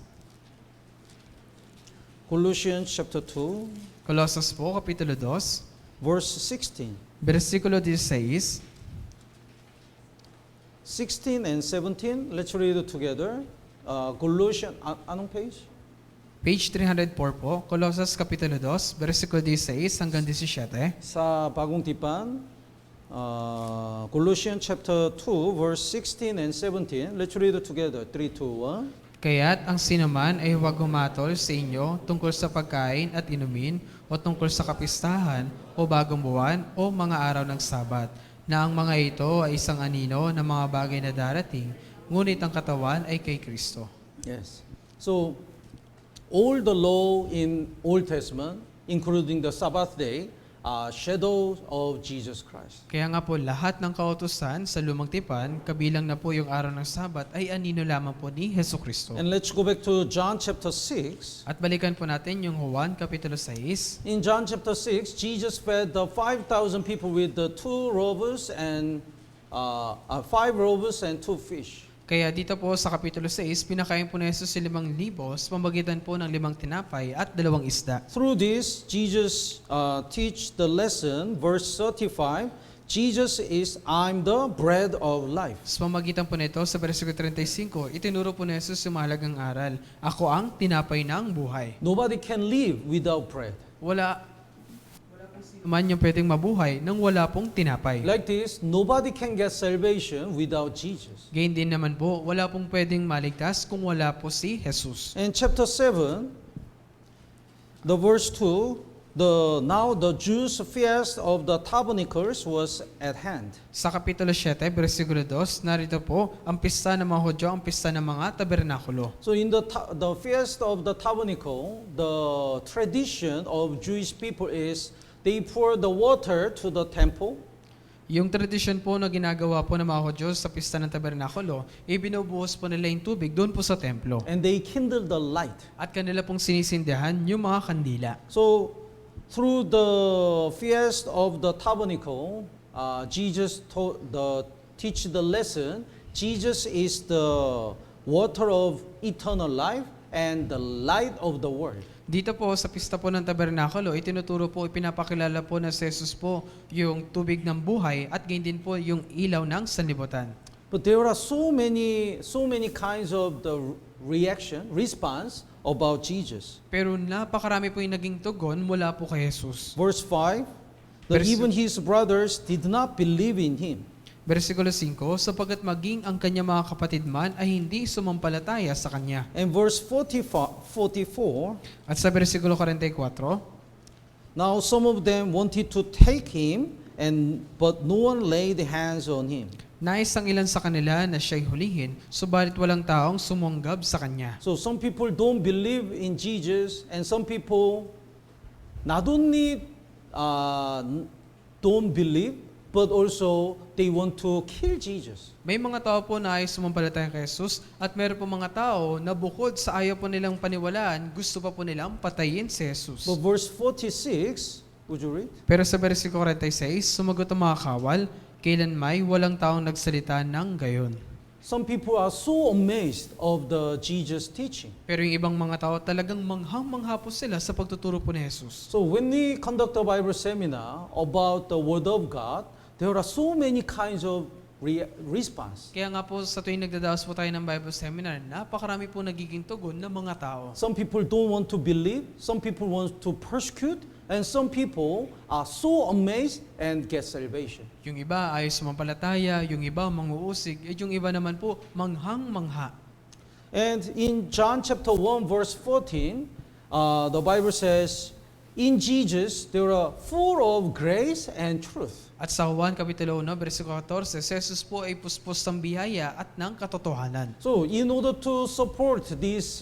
Colossians chapter 2, Kolosas po, Kapitulo 2, verse 16. versikulo 16. 16 and 17, let's read it together. Colossians, anong page? Page 304 po, Colossus Kapitulo 2, versikulo 16 hanggang 17. Sa bagong tipan, Colossians chapter 2, verse 16 and 17. Let's read it together. 3, 2, 1. Kaya't ang sinuman ay huwag humatol sa inyo tungkol sa pagkain at inumin o tungkol sa kapistahan o bagong buwan o mga araw ng Sabat, na ang mga ito ay isang anino ng mga bagay na darating, ngunit ang katawan ay kay Kristo. Yes. So, all the law in Old Testament, including the Sabbath day, are shadows of Jesus Christ. Kaya nga po lahat ng kautusan sa lumang tipan, kabilang na po yung araw ng Sabat, ay anino lamang po ni Hesus Kristo. And let's go back to John chapter 6. At balikan po natin yung Juan Kapitulo 6. In John chapter 6, Jesus fed the 5,000 people with the 5 loaves and 2 fish. Kaya dito po sa Kapitulo 6, pinakain po ni Jesus si 5,000 sa pamamagitan po ng 5 tinapay at 2 isda. Through this, Jesus teach the lesson, verse 35, Jesus is, I'm the bread of life. Sa pamamagitan po nito, sa versikulo 35, itinuro po ni Jesus yung mahalagang aral. Ako ang tinapay ng buhay. Nobody can live without bread. Wala pong sino man yung pwedeng mabuhay nang wala pong tinapay. Like this, nobody can get salvation without Jesus. Gayun din naman po, wala pong pwedeng maligtas kung wala po si Jesus. In chapter 7, the verse 2, now the Jews' feast of the tabernacles was at hand. Sa Kapitulo 7, versikulo 2, narito po, ang pista ng mga Hudyo, ang pista ng mga tabernakulo. So in the feast of the tabernacle, the tradition of Jewish people is they pour the water to the temple. Yung tradisyon po na ginagawa po ng mga Hudyo sa pista ng tabernakulo, ibinubuhos po nila yung tubig doon po sa templo. And they kindle the light. At kanila pong sinisindihan yung mga kandila. So through the feast of the tabernacle, Jesus teach the lesson. Jesus is the water of eternal life and the light of the world. Dito po sa pista po ng tabernakulo, itinuturo po, ipinapakilala po na si Jesus po yung tubig ng buhay at gayon din po yung ilaw ng sanlibutan. But there are so many kinds of the response about Jesus. Pero napakarami po yung naging tugon mula po kay Jesus. Verse 5, that even his brothers did not believe in him. Versikulo 5, sapagkat maging ang kanyang mga kapatid man ay hindi sumampalataya sa kanya. And verse 44, At sa versikulo 44, now some of them wanted to take him, but no one laid hands on him. nais ang ilan sa kanila na siya'y hulihin, subalit walang taong sumanggab sa kanya. So some people don't believe in Jesus, and some people not only don't believe, but also they want to kill Jesus. May mga tao po na ay sumampalataya kay Jesus at meron po mga tao na bukod sa ayaw po nilang paniwalaan, gusto pa po nilang patayin si Jesus. But verse 46, would you read? Pero sa versikulo 46, sumagot ang mga kawal, kailan may walang taong nagsalita ng gayon. Some people are so amazed of the Jesus teaching. Pero yung ibang mga tao talagang manghang-mangha po sila sa pagtuturo po ni Jesus. So when we conduct a Bible seminar about the Word of God, there are so many kinds of response. Kaya nga po sa tuwing nagdadaos po tayo ng Bible seminar, napakarami po nagiging tugon ng mga tao. Some people don't want to believe, some people want to persecute, and some people are so amazed and get salvation. Yung iba ay sumampalataya, yung iba manguusig, at yung iba naman po manghang-mangha. And in John chapter 1 verse 14, the Bible says, in Jesus there are full of grace and truth. At sa Juan Kapitulo 1, versikulo 14, si Jesus po ay puspos ng biyaya at ng katotohanan. So in order to support this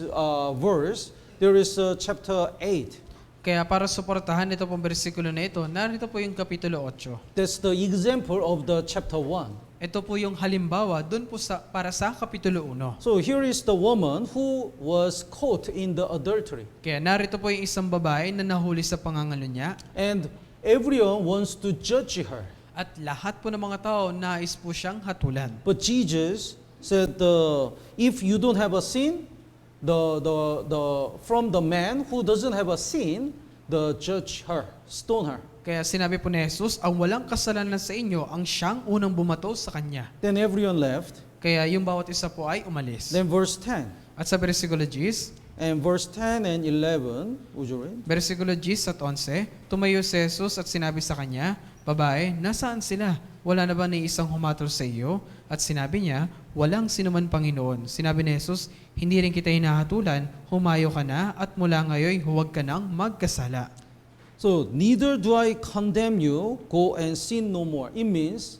verse, there is chapter 8. Kaya para suportahan ito pong versikulo na ito, narito po yung Kapitulo 8. That's the example of the chapter 1. Ito po yung halimbawa doon po para sa Kapitulo 1. So here is the woman who was caught in the adultery. Kaya narito po yung isang babae na nahuli sa pangangalo niya. And everyone wants to judge her. At lahat po ng mga tao nais po siyang hatulan. But Jesus said, if you don't have a sin, from the man who doesn't have a sin, judge her, stone her. Kaya sinabi po ni Jesus, ang walang kasalanan sa inyo, ang siyang unang bumato sa kanya. Then everyone left. Kaya yung bawat isa po ay umalis. Then verse 10. At sa versikulo 10, And verse 10 and 11, would you read? Versikulo 10 at 11, tumayo si Jesus at sinabi sa kanya, Babae, nasaan sila? Wala na ba ni isang humatol sa iyo? At sinabi niya, walang sinuman Panginoon. Sinabi ni Jesus, hindi rin kita hinahatulan, humayo ka na at mula ngayon huwag ka nang magkasala. So, neither do I condemn you, go and sin no more. It means,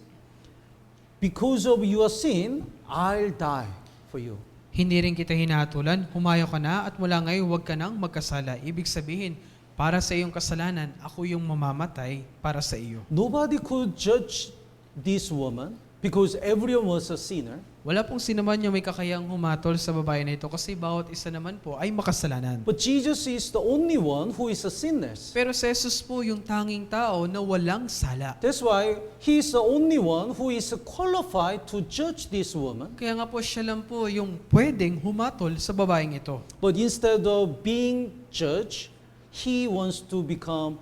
because of your sin, I'll die for you. Hindi rin kita hinahatulan, humayo ka na at mula ngayon huwag ka nang magkasala. Ibig sabihin, para sa iyong kasalanan, ako yung mamamatay para sa iyo. Nobody could judge this woman because everyone was a sinner. Wala pong sinuman yung may kakayang humatol sa babae na ito kasi bawat isa naman po ay makasalanan. But Jesus is the only one who is a sinless. Pero si Jesus po yung tanging tao na walang sala. That's why he is the only one who is qualified to judge this woman. Kaya nga po siya lang po yung pwedeng humatol sa babaeng ito. But instead of being judged, he wants to become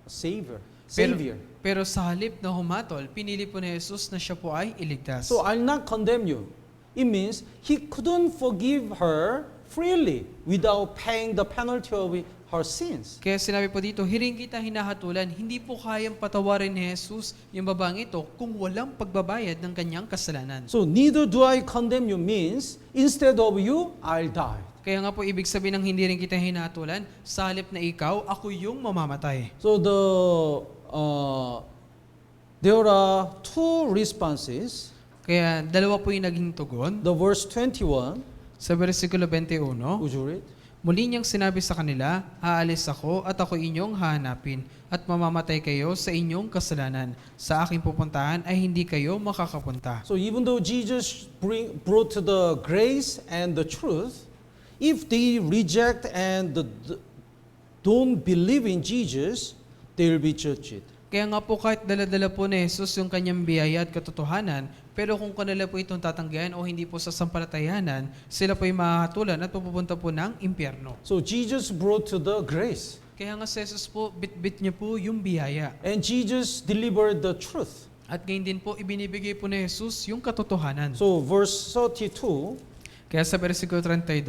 a savior. Pero sa halip na humatol, pinili po ni Jesus na siya po ay iligtas. So I'll not condemn you. It means he couldn't forgive her freely without paying the penalty of her sins. Kaya sinabi po dito, hiring kita hinahatulan, hindi po kayang patawarin ni Jesus yung babaeng ito kung walang pagbabayad ng kanyang kasalanan. So neither do I condemn you means instead of you, I'll die. Kaya nga po ibig sabihin ng hindi rin kita hinahatulan, sa halip na ikaw, ako yung mamamatay. So there are two responses. Kaya dalawa po yung naging tugon. The verse 21, Sa versikulo 21, would you read? muli niyang sinabi sa kanila, aalis ako at ako inyong hahanapin at mamamatay kayo sa inyong kasalanan. Sa aking pupuntahan ay hindi kayo makakapunta. So even though Jesus brought the grace and the truth, if they reject and don't believe in Jesus, they will be judged. Kaya nga po kahit dala-dala po ni Jesus yung kanyang biyaya at katotohanan, pero kung kanila po itong tatanggihan o hindi po sasampalatayanan, sila po ay mahatulan at pupunta po ng impyerno. So Jesus brought to the grace, Kaya nga si Jesus po, bit-bit niya po yung biyaya. and Jesus delivered the truth. At ngayon din po, ibinibigay po ni Jesus yung katotohanan. So verse 32, Kaya sa versikulo 32,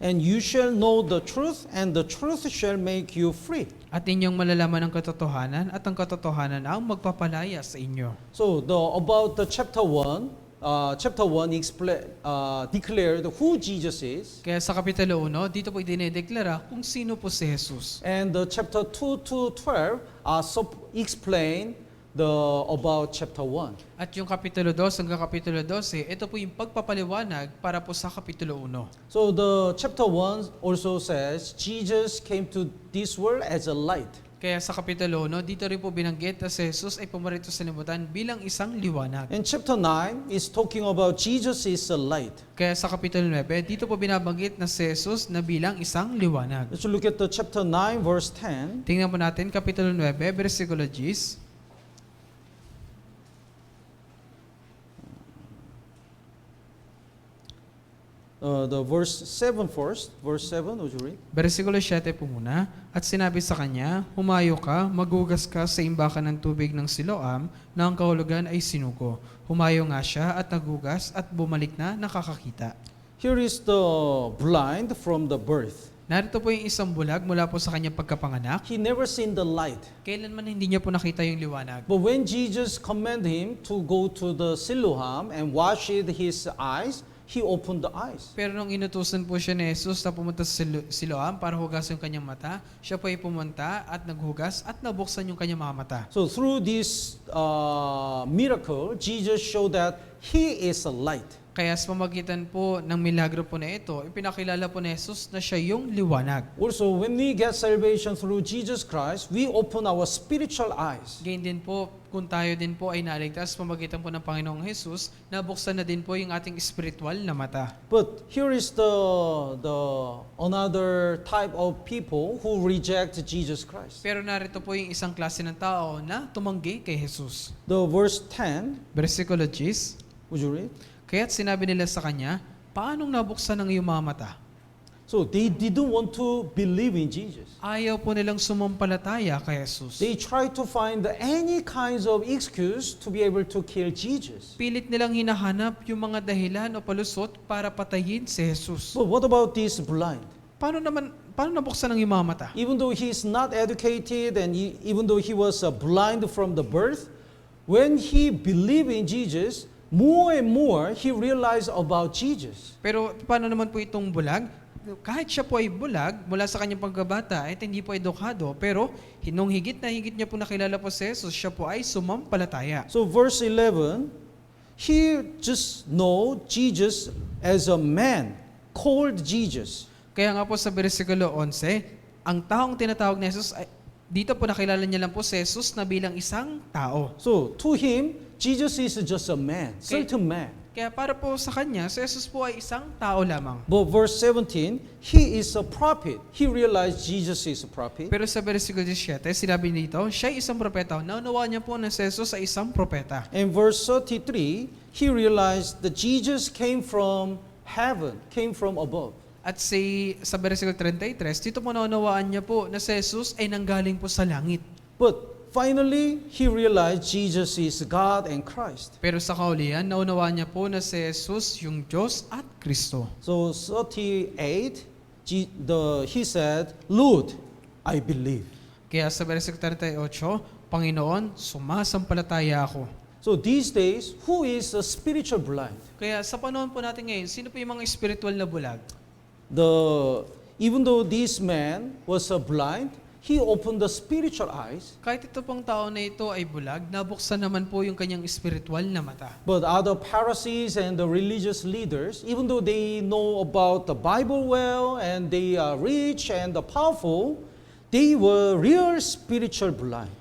and you shall know the truth, and the truth shall make you free. at inyong malalaman ang katotohanan at ang katotohanan ang magpapalaya sa inyo. So about the chapter 1 declared who Jesus is, Kaya sa Kapitulo 1, dito po idinedeklara kung sino po si Jesus. and the chapter 2 to 12 explain about chapter 1. At yung Kapitulo 2 hanggang Kapitulo 12, ito po yung pagpapaliwanag para po sa Kapitulo 1. So the chapter 1 also says Jesus came to this world as a light. Kaya sa Kapitulo 1, dito rin po binanggit na si Jesus ay pumarito sa libutan bilang isang liwanag. And chapter 9 is talking about Jesus is a light. Kaya sa Kapitulo 9, dito po binabanggit na si Jesus na bilang isang liwanag. Let's look at the chapter 9 verse 10. Tingnan po natin Kapitulo 9, versikulo 10. The verse 7 first. Verse 7, would you read? Versikulo 7 po muna. At sinabi sa kanya, humayo ka, maghugas ka sa imbakan ng tubig ng Siloam na ang kahulugan ay sinuko. Humayo nga siya at naghugas at bumalik na nakakakita. Here is the blind from the birth. Narito po yung isang bulag mula po sa kanyang pagkapanganak. He never seen the light. Kailanman hindi niya po nakita yung liwanag. But when Jesus commanded him to go to the Siloam and wash his eyes, he opened the eyes. Pero nung inutusan po siya ni Jesus na pumunta sa Siloam para hugasan yung kanyang mata, siya po ay pumunta at naghugas at nabuksan yung kanyang mga mata. So through this miracle, Jesus showed that he is a light. Kaya sa pamagitan po ng milagro po na ito, ipinakilala po ni Jesus na siya yung liwanag. Also, when we get salvation through Jesus Christ, we open our spiritual eyes. Ganyan din po, kung tayo din po ay naligtas sa pamagitan po ng Panginoong Jesus, nabuksan na din po yung ating spiritual na mata. But here is the another type of people who reject Jesus Christ. Pero narito po yung isang klase ng tao na tumanggi kay Jesus. The verse 10, Versikulo 10, would you read? kaya't sinabi nila sa kanya, paanong nabuksan ang iyong mga mata? So they didn't want to believe in Jesus. Ayaw po nilang sumampalataya kay Jesus. They tried to find any kinds of excuse to be able to kill Jesus. Pilit nilang hinahanap yung mga dahilan o palusot para patayin si Jesus. But what about this blind? Paano nabuksan ang iyong mga mata? Even though he is not educated and even though he was blind from the birth, when he believed in Jesus, more and more he realized about Jesus. Pero paano naman po itong bulag? Kahit siya po ay bulag, mula sa kanyang pagkabata, at hindi po edukado, pero nung higit niya po nakilala po si Jesus, siya po ay sumampalataya. So verse 11, he just know Jesus as a man called Jesus. Kaya nga po sa versikulo 11, ang taong tinatawag ni Jesus, dito po nakilala niya lang po si Jesus na bilang isang tao. So to him, Jesus is just a man, certain man. Kaya para po sa kanya, si Jesus po ay isang tao lamang. But verse 17, he is a prophet. He realized Jesus is a prophet. Pero sa versikulo 17, sinabi dito, siya ay isang propeta. Naunawaan niya po na si Jesus ay isang propeta. In verse 33, he realized that Jesus came from heaven, came from above. At sa versikulo 33, dito po naunawaan niya po na si Jesus ay nanggaling po sa langit. But finally, he realized Jesus is God and Christ. Pero sa kaulian, naunawaan niya po na si Jesus yung Diyos at Kristo. So 38, he said, Lord, I believe. Kaya sa versikulo 38, Panginoon, sumasampalataya ako. So these days, who is a spiritual blind? Kaya sa panahon po natin ngayon, sino po yung mga spiritual na bulag? Even though this man was blind, he opened the spiritual eyes. Kahit ito pong tao na ito ay bulag, nabuksan naman po yung kanyang spiritual na mata. But other Pharisees and the religious leaders, even though they know about the Bible well and they are rich and powerful, they were real spiritual blind.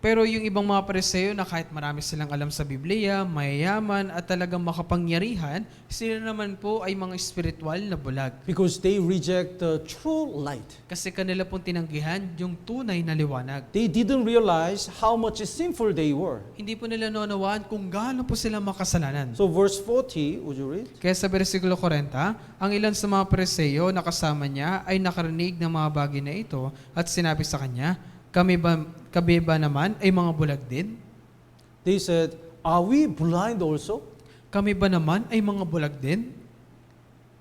Pero yung ibang mga Pariseo na kahit marami silang alam sa Biblia, mayayaman at talagang makapangyarihan, sila naman po ay mga spiritual na bulag. Because they reject the true light. Kasi kanila pong tinanggihan yung tunay na liwanag. They didn't realize how much sinful they were. Hindi po nila naunawaan kung gaano po sila makasalanan. So verse 40, would you read? Kaya sa versikulo 40, ang ilan sa mga Pariseo na kasama niya ay nakarinig ng mga bagay na ito at sinabi sa kanya, kami ba naman ay mga bulag din? They said, are we blind also? Kami ba naman ay mga bulag din?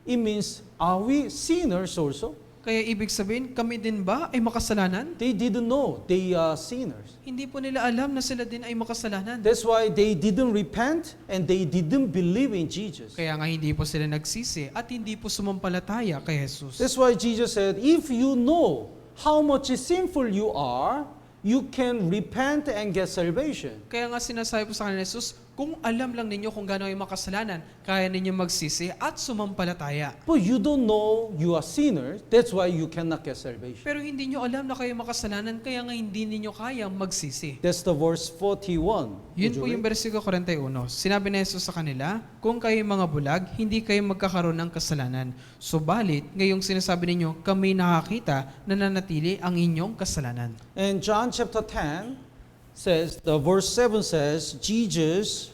It means, are we sinners also? Kaya ibig sabihin, kami din ba ay makasalanan? They didn't know they are sinners. Hindi po nila alam na sila din ay makasalanan. That's why they didn't repent and they didn't believe in Jesus. Kaya nga hindi po sila nagsisi at hindi po sumampalataya kay Jesus. That's why Jesus said, if you know how much sinful you are, you can repent and get salvation. Kaya nga sinasabi po sa kanila, Jesus, kung alam lang ninyo kung gaano ay makasalanan, kaya ninyo magsisi at sumampalataya. But you don't know you are sinners, that's why you cannot get salvation. Pero hindi nyo alam na kayo makasalanan, kaya nga hindi ninyo kayang magsisi. That's the verse 41. Yun po yung versikulo 41. Sinabi ni Jesus sa kanila, kung kayo mga bulag, hindi kayo magkakaroon ng kasalanan. Subalit, ngayong sinasabi ninyo, kami nakakita na nanatili ang inyong kasalanan. And John chapter 10 says, the verse 7 says, Jesus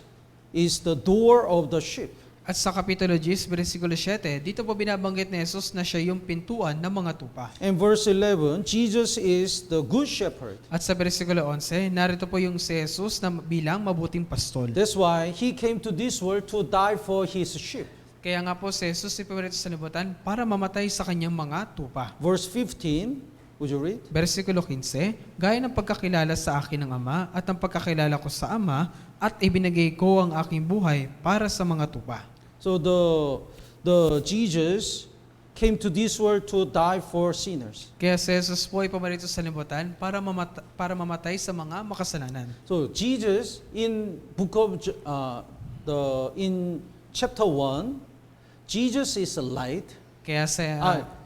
is the door of the sheep. At sa Kapitulo 10, versikulo 7, dito po binabanggit ni Jesus na siya yung pintuan ng mga tupa. And verse 11, Jesus is the good shepherd. At sa versikulo 11, narito po yung si Jesus na bilang mabuting pastol. That's why He came to this world to die for His sheep. Kaya nga po si Jesus ipamarito sa libutan para mamatay sa kanyang mga tupa. Verse 15, would you read? Versikulo 15, gaya ng pagkakilala sa akin ng Ama at ang pagkakilala ko sa Ama at ibinigay ko ang aking buhay para sa mga tupa. So the Jesus came to this world to die for sinners. Kaya si Jesus po ay pumarito sa libutan para mamatay sa mga makasalanan. So Jesus in in chapter 1, Jesus is a light. Kaya sa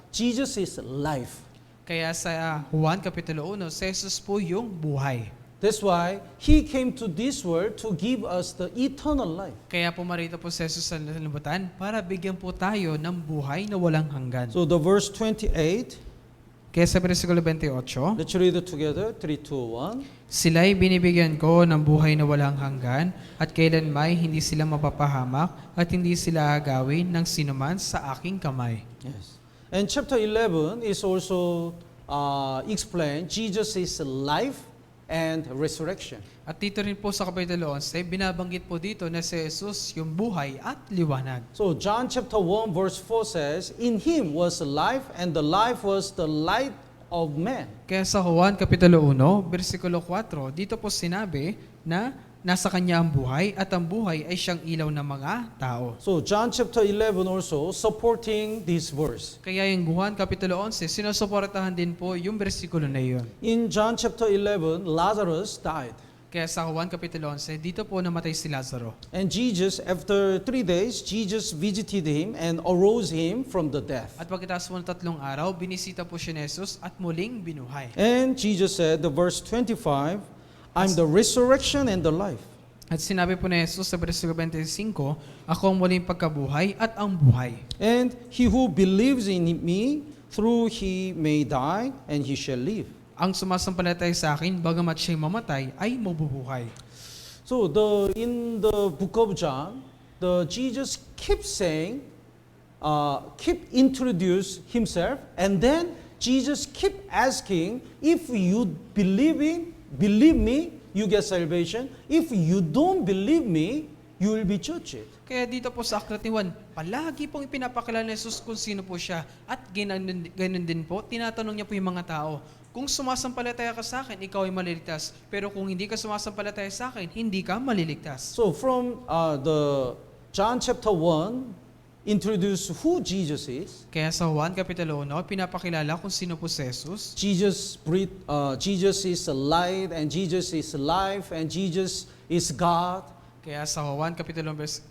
Jesus is life. Kaya sa Juan Kapitulo 1, si Jesus po yung buhay. That's why He came to this world to give us the eternal life. Kaya pumarito po si Jesus sa libutan para bigyan po tayo ng buhay na walang hanggan. So the verse 28, Kaya sa versikulo 28, let's read it together, 3, 2, 1. sila'y binibigyan ko ng buhay na walang hanggan at kailanmay hindi sila mapapahamak at hindi sila agawin ng sinuman sa aking kamay. Yes. And chapter 11 is also explained Jesus is life and resurrection. At dito rin po sa Kapitulo 11, binabanggit po dito na si Jesus yung buhay at liwanag. So John chapter 1 verse 4 says, "In him was life, and the life was the light of man." Kaya sa Juan Kapitulo 1, versikulo 4, dito po sinabi na nasa kanya ang buhay at ang buhay ay siyang ilaw ng mga tao. So John chapter 11 also supporting this verse. Kaya yung Juan Kapitulo 11, sinusuportahan din po yung versikulo na iyon. In John chapter 11, Lazarus died. Kaya sa Juan Kapitulo 11, dito po namatay si Lazaro. And Jesus, after 3 days, Jesus visited him and arose him from the death. At pagkatapos po ng 3 araw, binisita po si Jesus at muling binuhay. And Jesus said, the verse 25, "I'm the resurrection and the life. At sinabi po ni Jesus sa versikulo 25, ako ang muling pagkabuhay at ang buhay. And he who believes in me, through he may die, and he shall live." Ang sumasampalatay sa akin, bagamat siya'y mamatay, ay mabubuhay. So in the book of John, Jesus keeps saying, keep introduce himself, and then Jesus keep asking, if you believe me, you get salvation. If you don't believe me, you will be judged. Kaya dito po sa Aklat ni Juan, palagi pong ipinapakilala ni Jesus kung sino po siya. At ganun din po, tinatanong niya po yung mga tao, kung sumasampalataya ka sa akin, ikaw ay maliligtas. Pero kung hindi ka sumasampalataya sa akin, hindi ka maliligtas. So from the John chapter 1, introduce who Jesus is. Kaya sa Juan Kapitulo 1, pinapakilala kung sino po si Jesus. Jesus is the light, and Jesus is life, and Jesus is God. Kaya sa Juan Kapitulo 1,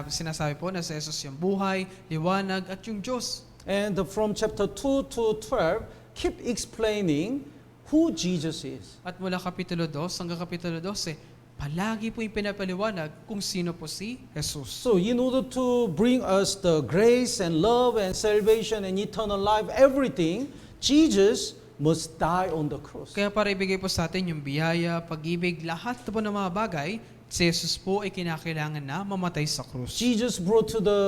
sinasabi po na si Jesus yung buhay, liwanag, at yung Diyos. And from chapter 2 to 12, keep explaining who Jesus is. At mula Kapitulo 2 hanggang Kapitulo 12, palagi po yung pinapaliwanag kung sino po si Jesus. So in order to bring us the grace and love and salvation and eternal life, everything, Jesus must die on the cross. Kaya para ibigay po sa atin yung biyaya, pag-ibig, lahat po ng mga bagay, si Jesus po ay kinakailangan na mamatay sa krus. Jesus brought to the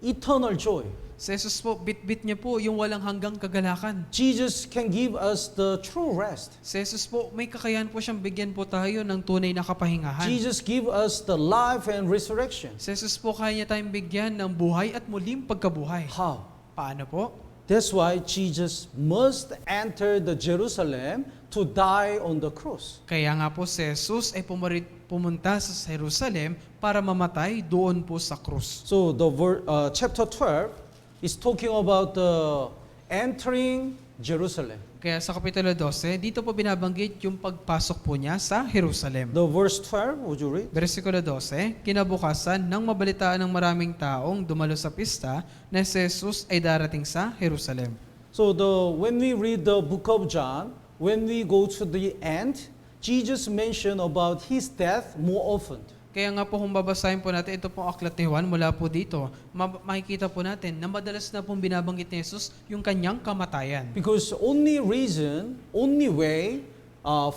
eternal joy. Si Jesus po, bit-bit niya po yung walang hanggang kagalakan. Jesus can give us the true rest. Si Jesus po, may kakayahan po siyang bigyan po tayo ng tunay na kapahingahan. Jesus give us the life and resurrection. Si Jesus po, kaya niya tayong bigyan ng buhay at muling pagkabuhay. How? Paano po? That's why Jesus must enter the Jerusalem to die on the cross. Kaya nga po si Jesus ay pumunta sa Jerusalem para mamatay doon po sa krus. So the chapter 12 is talking about the entering Jerusalem. Kaya sa Kapitulo 12, dito po binabanggit yung pagpasok po niya sa Jerusalem. The verse 12, would you read? Versikulo 12, kinabukasan nang mabalitaan ng maraming taong dumalo sa pista na si Jesus ay darating sa Jerusalem. So when we read the book of John, when we go to the end, Jesus mentioned about his death more often. Kaya nga po kung babasahin po natin, ito pong aklat ni Juan mula po dito, makikita po natin na madalas na pong binabanggit ni Jesus yung kanyang kamatayan. Because only way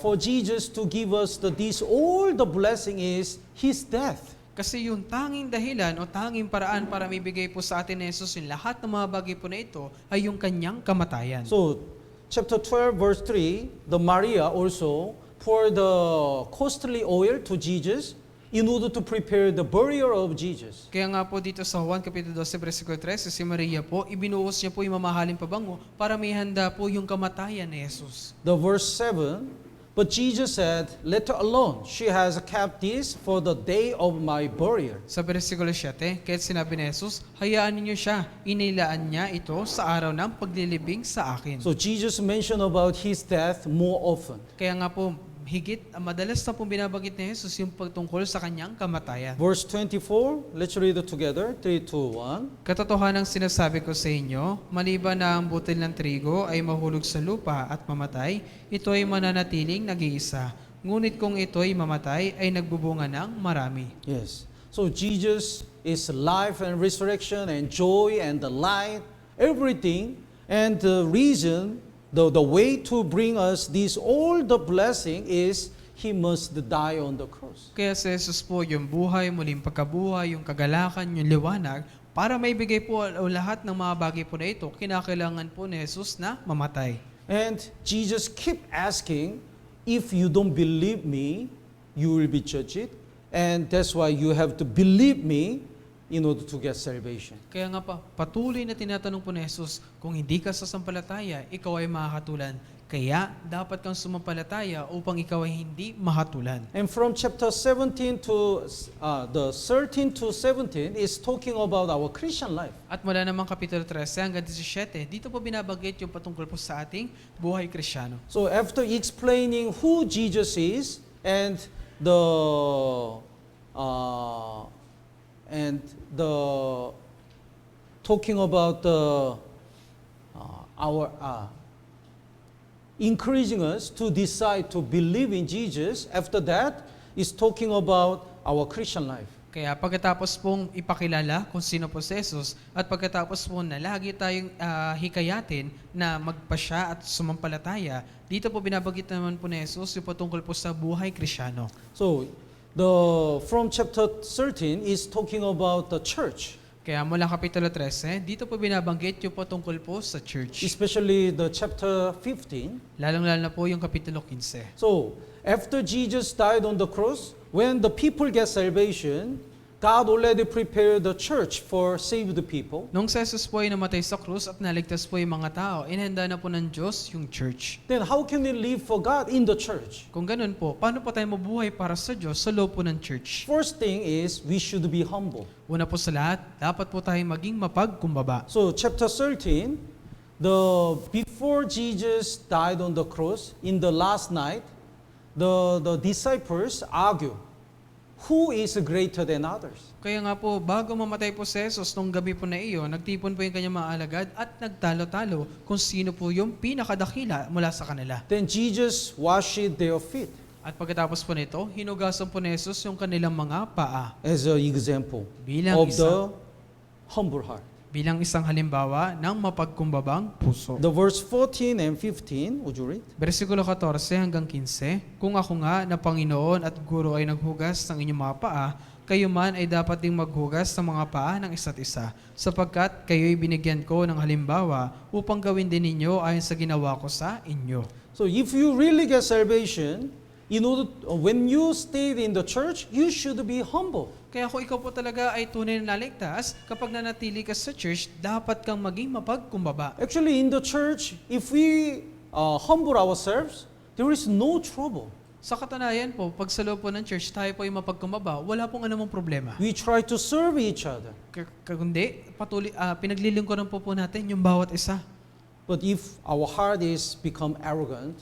for Jesus to give us all the blessing is his death. Kasi yung tanging dahilan o tanging paraan para mibigay po sa atin ni Jesus yung lahat ng mga bagay po na ito ay yung kanyang kamatayan. So, chapter 12, verse 3, the Maria also poured the costly oil to Jesus in order to prepare the burial of Jesus. Kaya nga po dito sa Juan Kapitulo 12, versikulo 13, si Maria po, ibinuhos niya po yung mamahaling pabango para may handa po yung kamatayan ni Jesus. The verse 7, but Jesus said, "Let her alone. She has kept this for the day of my burial." Sa versikulo 7, kaya't sinabi ni Jesus, hayaan ninyo siya, inilaan niya ito sa araw ng paglilibing sa akin. So Jesus mentioned about his death more often. Kaya nga po, higit, madalas na pong binabanggit ni Jesus yung pagtungkol sa kanyang kamatayan. Verse 24, let's read it together. 3, 2, 1. Katotohanang sinasabi ko sa inyo, maliban na ang butil ng trigo ay mahulog sa lupa at mamatay, ito ay mananatiling nag-iisa. Ngunit kung ito ay mamatay, ay nagbubunga ng marami. Yes. So Jesus is life and resurrection and joy and the light, everything. And the reason, the way to bring us all the blessing is He must die on the cross. Kaya si Jesus po, yung buhay, muling pagkabuhay, yung kagalakan, yung liwanag, para maibigay po o lahat ng mga bagay po na ito, kinakailangan po ni Jesus na mamatay. And Jesus keep asking, if you don't believe me, you will be judged. And that's why you have to believe me in order to get salvation. Kaya nga pa, patuloy na tinatanong po ni Jesus, kung hindi ka sasampalataya, ikaw ay mahatulan. Kaya dapat kang sumampalataya upang ikaw ay hindi mahatulan. And from chapter 17 to the 13 to 17 is talking about our Christian life. At mula naman Kapitulo 13 hanggang 17, dito po binabanggit yung patungkol po sa ating buhay Kristyano. So after explaining who Jesus is and the talking about our encouraging us to decide to believe in Jesus, after that is talking about our Christian life. Kaya pagkatapos pong ipakilala kung sino po si Jesus at pagkatapos po na lagi tayong hikayatin na magpasya at sumampalataya, dito po binabanggit naman po ni Jesus yung patungkol po sa buhay Kristyano. So from chapter 13 is talking about the church. Kaya mula Kapitulo 13, dito po binabanggit yung patungkol po sa church. Especially the chapter 15. Lalong-lalo na po yung Kapitulo 15. So, after Jesus died on the cross, when the people get salvation, God already prepared the church for saved people. Nung si Jesus po ay namatay sa krus at naligtas po yung mga tao, inihanda na po ng Diyos yung church. Then how can we live for God in the church? Kung ganun po, paano po tayo mabuhay para sa Diyos sa loob po ng church? First thing is we should be humble. Una po sa lahat, dapat po tayong maging mapagkumbaba. So chapter 13, before Jesus died on the cross, in the last night, the disciples argue, who is greater than others? Kaya nga po, bago mamatay po si Jesus, nung gabi po na iyon, nagtipon po yung kanyang mga alagad at nagtalo-talo kung sino po yung pinakadakila mula sa kanila. Then Jesus washed their feet At pagkatapos po nito, hinugasan po ni Jesus yung kanilang mga paa as an example bilang of the isang, humble heart. bilang isang halimbawa ng mapagkumbabang puso. The verse 14 and 15, would you read? Versikulo 14 hanggang 15, kung ako nga na Panginoon at Guro ay naghugas ng inyong mga paa, kayo man ay dapat ding maghugas ng mga paa ng isa't isa, sapagkat kayo'y binigyan ko ng halimbawa upang gawin din ninyo ayon sa ginawa ko sa inyo. So if you really get salvation, when you stayed in the church, you should be humble. Kaya kung ikaw po talaga ay tunay na naligtas, kapag nanatili ka sa church, dapat kang maging mapagkumbaba. Actually, in the church, if we humble ourselves, there is no trouble. Sa katunayan po, pag sa loob po ng church, tayo po ay mapagkumbaba, wala pong anumang problema. We try to serve each other. Kundi, pinaglilingkuran po natin yung bawat isa. But if our heart is become arrogant,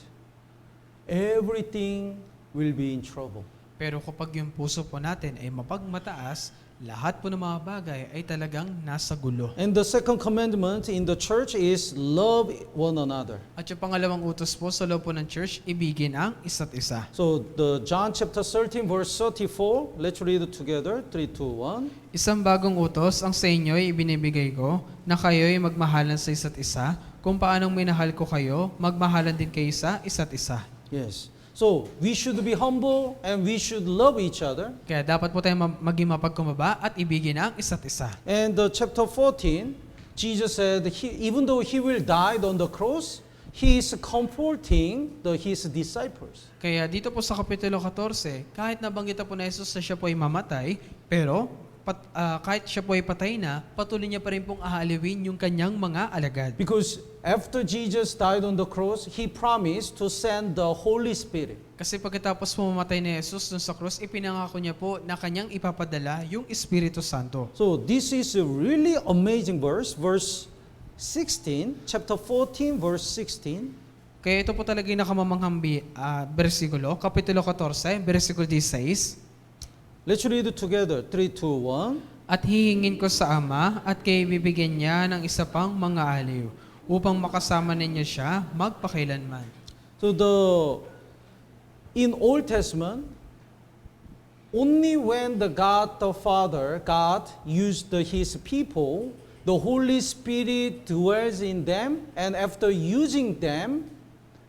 everything will be in trouble. Pero kapag yung puso po natin ay mapagmataas, lahat po ng mga bagay ay talagang nasa gulo. And the second commandment in the church is love one another. At yung pangalawang utos po sa loob po ng church, ibigin ang isa't isa. So the John chapter 13 verse 34, let's read it together. 3, 2, 1. Isang bagong utos ang sa inyo ay ibinibigay ko, na kayo'y magmahalan sa isa't isa. Kung paanong minahal ko kayo, magmahalan din kayo sa isa't isa. Yes. So we should be humble and we should love each other. Kaya dapat po tayo maging mapagkumbaba at ibigin ang isa't isa. And chapter 14, Jesus said, even though he will die on the cross, he is comforting his disciples. Kaya dito po sa Kapitulo 14, kahit nabanggit po na Jesus na siya po ay mamatay, pero kahit siya po ay patay na, patuloy niya pa rin pong ahaliwin yung kanyang mga alagad. Because after Jesus died on the cross, he promised to send the Holy Spirit. Kasi pagkatapos po mamatay ni Jesus dun sa cross, ipinangako niya po na kanyang ipapadala yung Espiritu Santo. So this is a really amazing verse 16, chapter 14, verse 16. Kaya ito po talaga yung nakamamanghang versikulo, Kapitulo 14, versikulo 16. Let's read it together. 3, 2, 1. At hihingin ko sa Ama at kayo bibigyan niya ng isa pang mga aliw upang makasama ninyo siya magpakailanman. So in Old Testament, only when the Father used his people, the Holy Spirit dwells in them, and after using them,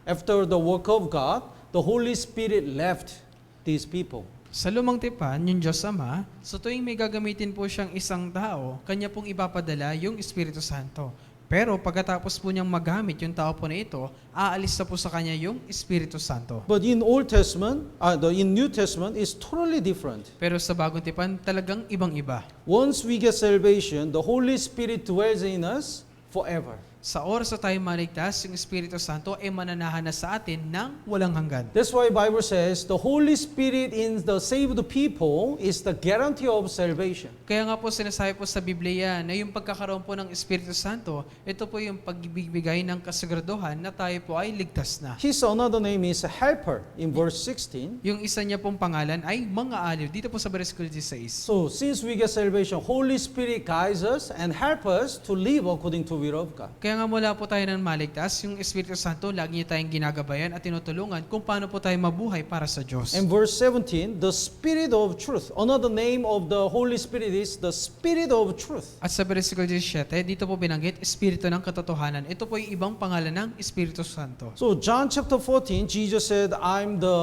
after the work of God, the Holy Spirit left these people. Sa lumang tipan, yung Diyos Ama, sa tuwing may gagamitin po siyang isang tao, kanya pong ipapadala yung Espiritu Santo. Pero pagkatapos po niyang magamit yung tao po na ito, aalis na po sa kanya yung Espiritu Santo. But in Old Testament, in New Testament, is totally different. Pero sa bagong tipan, talagang ibang-iba. Once we get salvation, the Holy Spirit dwells in us forever. Sa oras na tayo maligtas, yung Espiritu Santo ay mananahan na sa atin ng walang hanggan. That's why Bible says the Holy Spirit in the saved people is the guarantee of salvation. Kaya nga po sinasabi po sa Biblia na yung pagkakaroon po ng Espiritu Santo, ito po yung pagbibigay ng kasiguraduhan na tayo po ay ligtas na. His another name is helper in verse 16. Yung isa niya pong pangalan ay mga aliw. Dito po sa versikulo 16. So since we get salvation, Holy Spirit guides us and help us to live according to will of God. Kaya nga mula po tayo ng maligtas, yung Espiritu Santo lagi niya tayong ginagabayan at tinutulungan kung paano po tayo mabuhay para sa Diyos. And verse 17, the Spirit of truth. Another name of the Holy Spirit is the Spirit of truth. At sa versikulo 17, dito po binanggit, Espiritu ng katotohanan. Ito po yung ibang pangalan ng Espiritu Santo. So John chapter 14, Jesus said, I'm the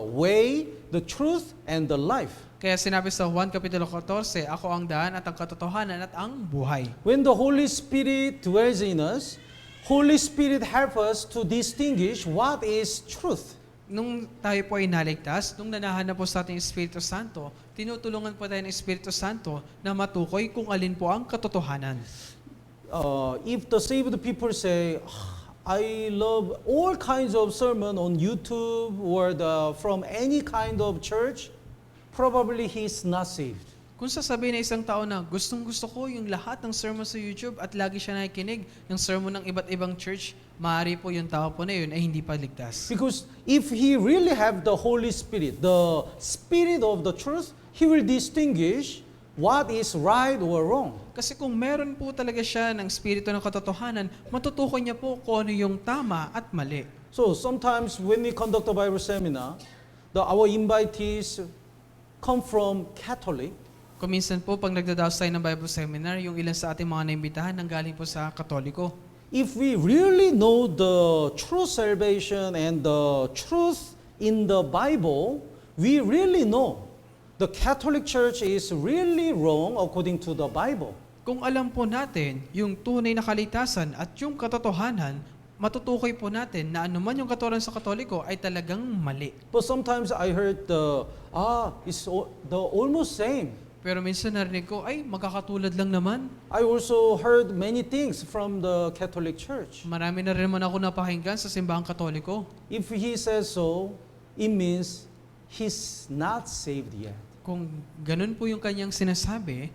way, the truth, and the life. Kaya sinabi sa Juan Kapitulo 14, ako ang daan at ang katotohanan at ang buhay. When the Holy Spirit dwells in us, Holy Spirit helps us to distinguish what is truth. Nung tayo po ay naligtas, nung nanahan na po sa ating Espiritu Santo, tinutulungan po tayo ng Espiritu Santo na matukoy kung alin po ang katotohanan. If the saved people say, I love all kinds of sermon on YouTube or from any kind of church, probably he's not saved. Kung sasabihin na isang tao na gustong-gusto ko yung lahat ng sermon sa YouTube at lagi siya nakikinig ng sermon ng iba't ibang church, maaari po yung tao po na yun ay hindi pa ligtas. Because if he really have the Holy Spirit, the Spirit of the truth, he will distinguish what is right or wrong. Kasi kung meron po talaga siya ng Espiritu ng katotohanan, matutukoy niya po kung ano yung tama at mali. So sometimes when we conduct a Bible seminar, our invitees come from Catholic. Kung minsan po, pag nagdadaos tayo ng Bible Seminar, yung ilan sa ating mga naimbitahan nanggaling po sa Katoliko. If we really know the true salvation and the truth in the Bible, we really know the Catholic Church is really wrong according to the Bible. Kung alam po natin yung tunay na kaligtasan at yung katotohanan, matutukoy po natin na anuman yung katuruan sa Katoliko ay talagang mali. But sometimes I heard it's almost same. Pero minsan narinig ko, ay magkakatulad lang naman. I also heard many things from the Catholic Church. Marami na rin naman ako napakinggan sa simbahang Katoliko. If he says so, it means he's not saved yet. Kung ganun po yung kanyang sinasabi,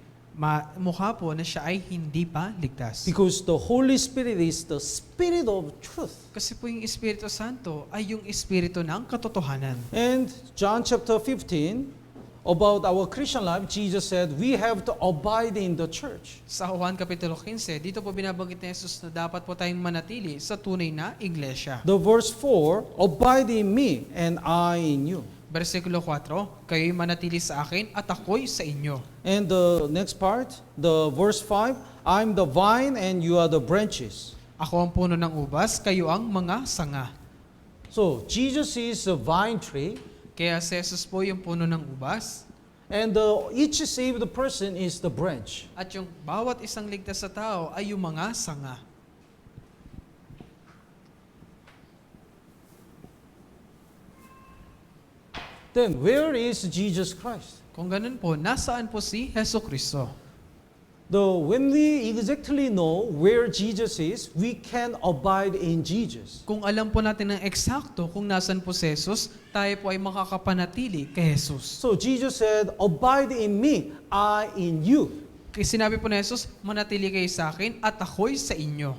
mukha po na siya ay hindi pa ligtas. Because the Holy Spirit is the Spirit of truth. Kasi po yung Espiritu Santo ay yung Espiritu ng katotohanan. And John chapter 15, about our Christian life, Jesus said, we have to abide in the church. Sa Juan Kapitulo 15, dito po binabanggit ni Jesus na dapat po tayong manatili sa tunay na iglesia. The verse 4, abide in me and I in you. Versikulo 4, kayo'y manatili sa akin at ako'y sa inyo. And the next part, the verse 5, I'm the vine and you are the branches. Ako ang puno ng ubas, kayo ang mga sanga. So, Jesus is a vine tree, Kaya si Jesus po yung puno ng ubas, and each saved person is the branch. at yung bawat isang ligtas sa tao ay yung mga sanga. Then, where is Jesus Christ? Kung ganun po, nasaan po si Hesus Kristo? When we exactly know where Jesus is, we can abide in Jesus. Kung alam po natin ng eksakto kung nasan po si Jesus, tayo po ay makakapanatili kay Jesus. So Jesus said, abide in me, I in you. Kaya sinabi po ni Jesus, manatili kayo sa akin at ako'y sa inyo.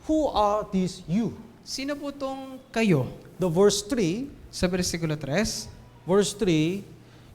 Who are these you? Sino po tong kayo? The verse 3, Sa versikulo 3, verse 3,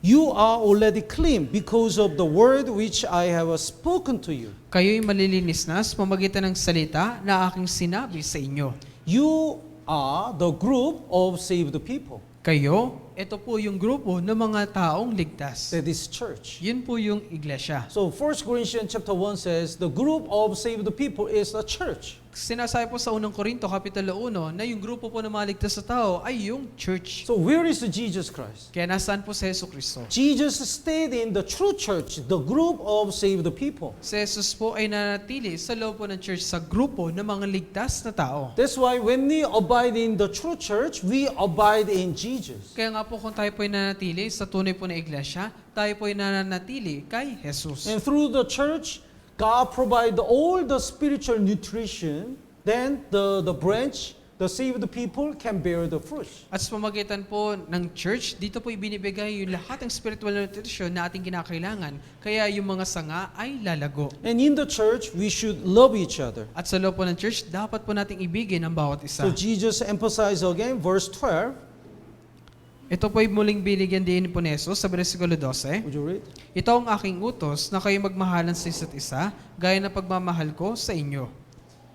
you are already clean because of the word which I have spoken to you. kayo'y malilinis na sa pamagitan ng salita na aking sinabi sa inyo. You are the group of saved people. Kayo ito po yung grupo ng mga taong ligtas. That is church. Yun po yung iglesia. So 1 Corinthians chapter 1 says the group of saved people is a church. Sinasabi po sa 1 Korinto Kapitulo 1 na yung grupo po ng mga ligtas sa tao ay yung church. So where is Jesus Christ? Kaya nasaan po si Jesucristo? Jesus stayed in the true church, the group of saved people. Si Jesus po ay nanatili sa loob po ng church sa grupo ng mga ligtas na tao. That's why when we abide in the true church, we abide in Jesus. Kaya nga po kung tayo po ay nanatili sa tunay po na iglesia, tayo po ay nananatili kay Jesus. And through the church, God provide all the spiritual nutrition, then the branch, the saved people can bear the fruit. At sa pamagitan po ng church, dito po ibinibigay yung lahat ng spiritual nutrition na ating kinakailangan. Kaya yung mga sanga ay lalago. And in the church, we should love each other. At sa loob po ng church, dapat po nating ibigin ang bawat isa. So Jesus emphasized again, verse 12. Ito po ay muling binigyan din po ni Jesus sa versikulo 12. Would you read? Ito ang aking utos na kayo magmahalan sa isa't isa, gaya ng pagmamahal ko sa inyo.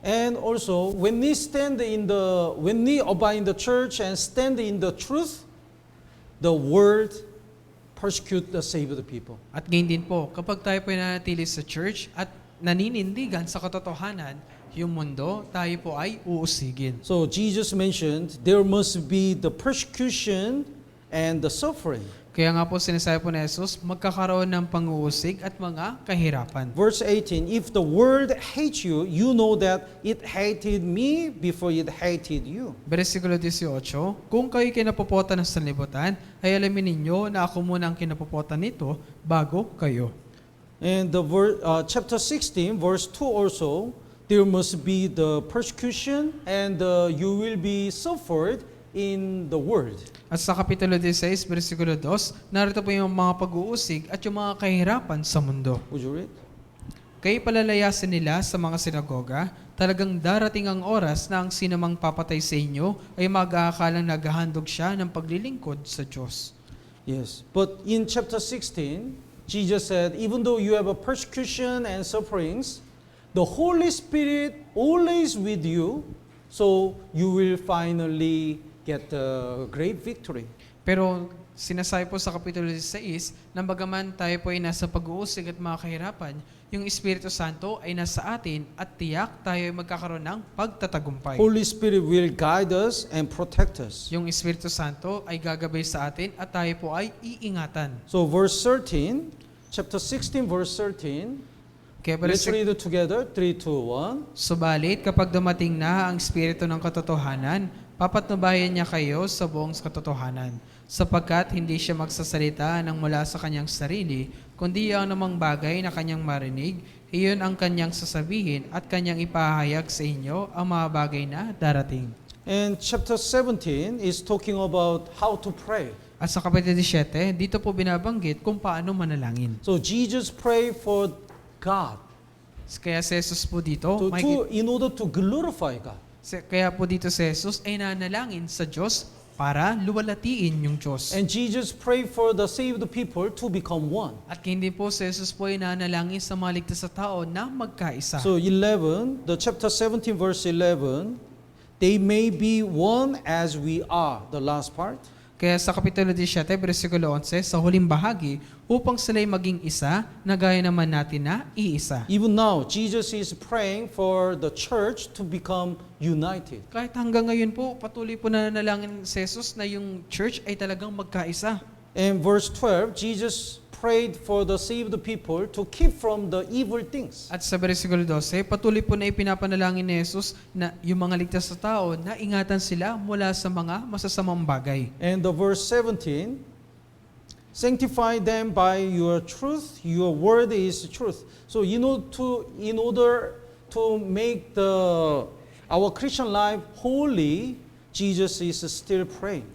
And also, when we abide in the church and stand in the truth, the word persecute the saved people. At gayon din po, kapag tayo po ay nanatili sa church at naninindigan sa katotohanan, yung mundo, tayo po ay uusigin. So Jesus mentioned there must be the persecution and the suffering. Kaya nga po sinasabi po ni Jesus, magkakaroon ng pang-uusig at mga kahirapan. Verse 18, if the world hates you, you know that it hated me before it hated you. Versikulo 18, kung kayo kinapopota ng sanlibutan, ay alamin ninyo na ako muna ang kinapopota nito bago kayo. And chapter 16, verse 2 also, there must be the persecution and you will be suffered in the world. At sa Kapitulo 16, versikulo 2, narito po yung mga pag-uusig at yung mga kahirapan sa mundo. Would you read? Kayo palalayasin nila sa mga sinagoga, talagang darating ang oras na ang sinamang papatay sa inyo ay mag-aakalang naghahandog siya ng paglilingkod sa Diyos. Yes. But in chapter 16, Jesus said, even though you have a persecution and sufferings, the Holy Spirit always with you, so you will finally get a great victory. Pero sinasabi po sa Kapitulo 16 na bagaman tayo po ay nasa pag-uusig at mga kahirapan, yung Espiritu Santo ay nasa atin at tiyak tayo ay magkakaroon ng pagtatagumpay. Holy Spirit will guide us and protect us. Yung Espiritu Santo ay gagabay sa atin at tayo po ay iingatan. So verse 13, chapter 16, verse 13, Kaya let's read it together. 3, 2, 1. Subalit kapag dumating na ang Espiritu ng katotohanan, papatnubayan niya kayo sa buong katotohanan, sapagkat hindi siya magsasalita ng mula sa kanyang sarili, kundi ang namang bagay na kanyang marinig, iyon ang kanyang sasabihin at kanyang ipahayag sa inyo ang mga bagay na darating. And chapter 17 is talking about how to pray. At sa Kapitulo 17, dito po binabanggit kung paano manalangin. So Jesus prayed for God Kaya si Jesus po dito, in order to glorify God. kaya po dito si Jesus ay nanalangin sa Diyos para luwalatiin yung Diyos. And Jesus prayed for the saved people to become one. At hindi po si Jesus po ay nanalangin sa mga ligtas sa tao na magkaisa. So 11, the chapter 17 verse 11, they may be one as we are, the last part. Kaya sa Kapitulo 17, versikulo 11, sa huling bahagi, upang sila'y maging isa, na gaya naman natin na iisa. Even now, Jesus is praying for the church to become united. Kahit hanggang ngayon po, patuloy po na nanalangin si Jesus na yung church ay talagang magkaisa. In verse 12, Jesus prayed for the saved people to keep from the evil things. At sa versikulo 12, patuloy po na ipinapanalangin ni Jesus na yung mga ligtas sa tao na ingatan sila mula sa mga masasamang bagay. And the verse 17, sanctify them by your truth, your word is truth. So in order to make our Christian life holy, Jesus is still praying.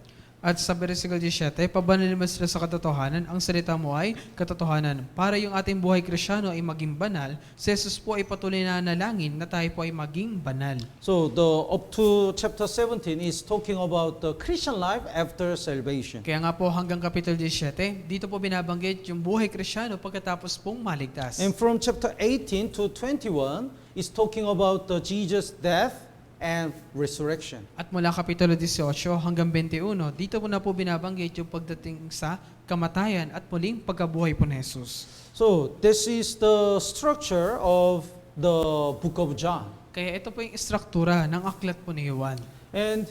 At sa versikulo 17, pabanalin mo sila sa katotohanan, ang salita mo ay katotohanan. Para yung ating buhay Kristyano ay maging banal, si Jesus po ay patuloy na nanalangin na tayo po ay maging banal. So up to chapter 17 is talking about the Christian life after salvation. Kaya nga po hanggang Kapitulo 17, dito po binabanggit yung buhay Kristyano pagkatapos pong maligtas. And from chapter 18 to 21 is talking about the Jesus' death and resurrection. At mula Kapitulo 18 hanggang 21, dito po na po binabanggit yung pagdating sa kamatayan at muling pagkabuhay po ni Jesus. So this is the structure of the book of John. Kaya ito po yung istruktura ng aklat po ni Juan. And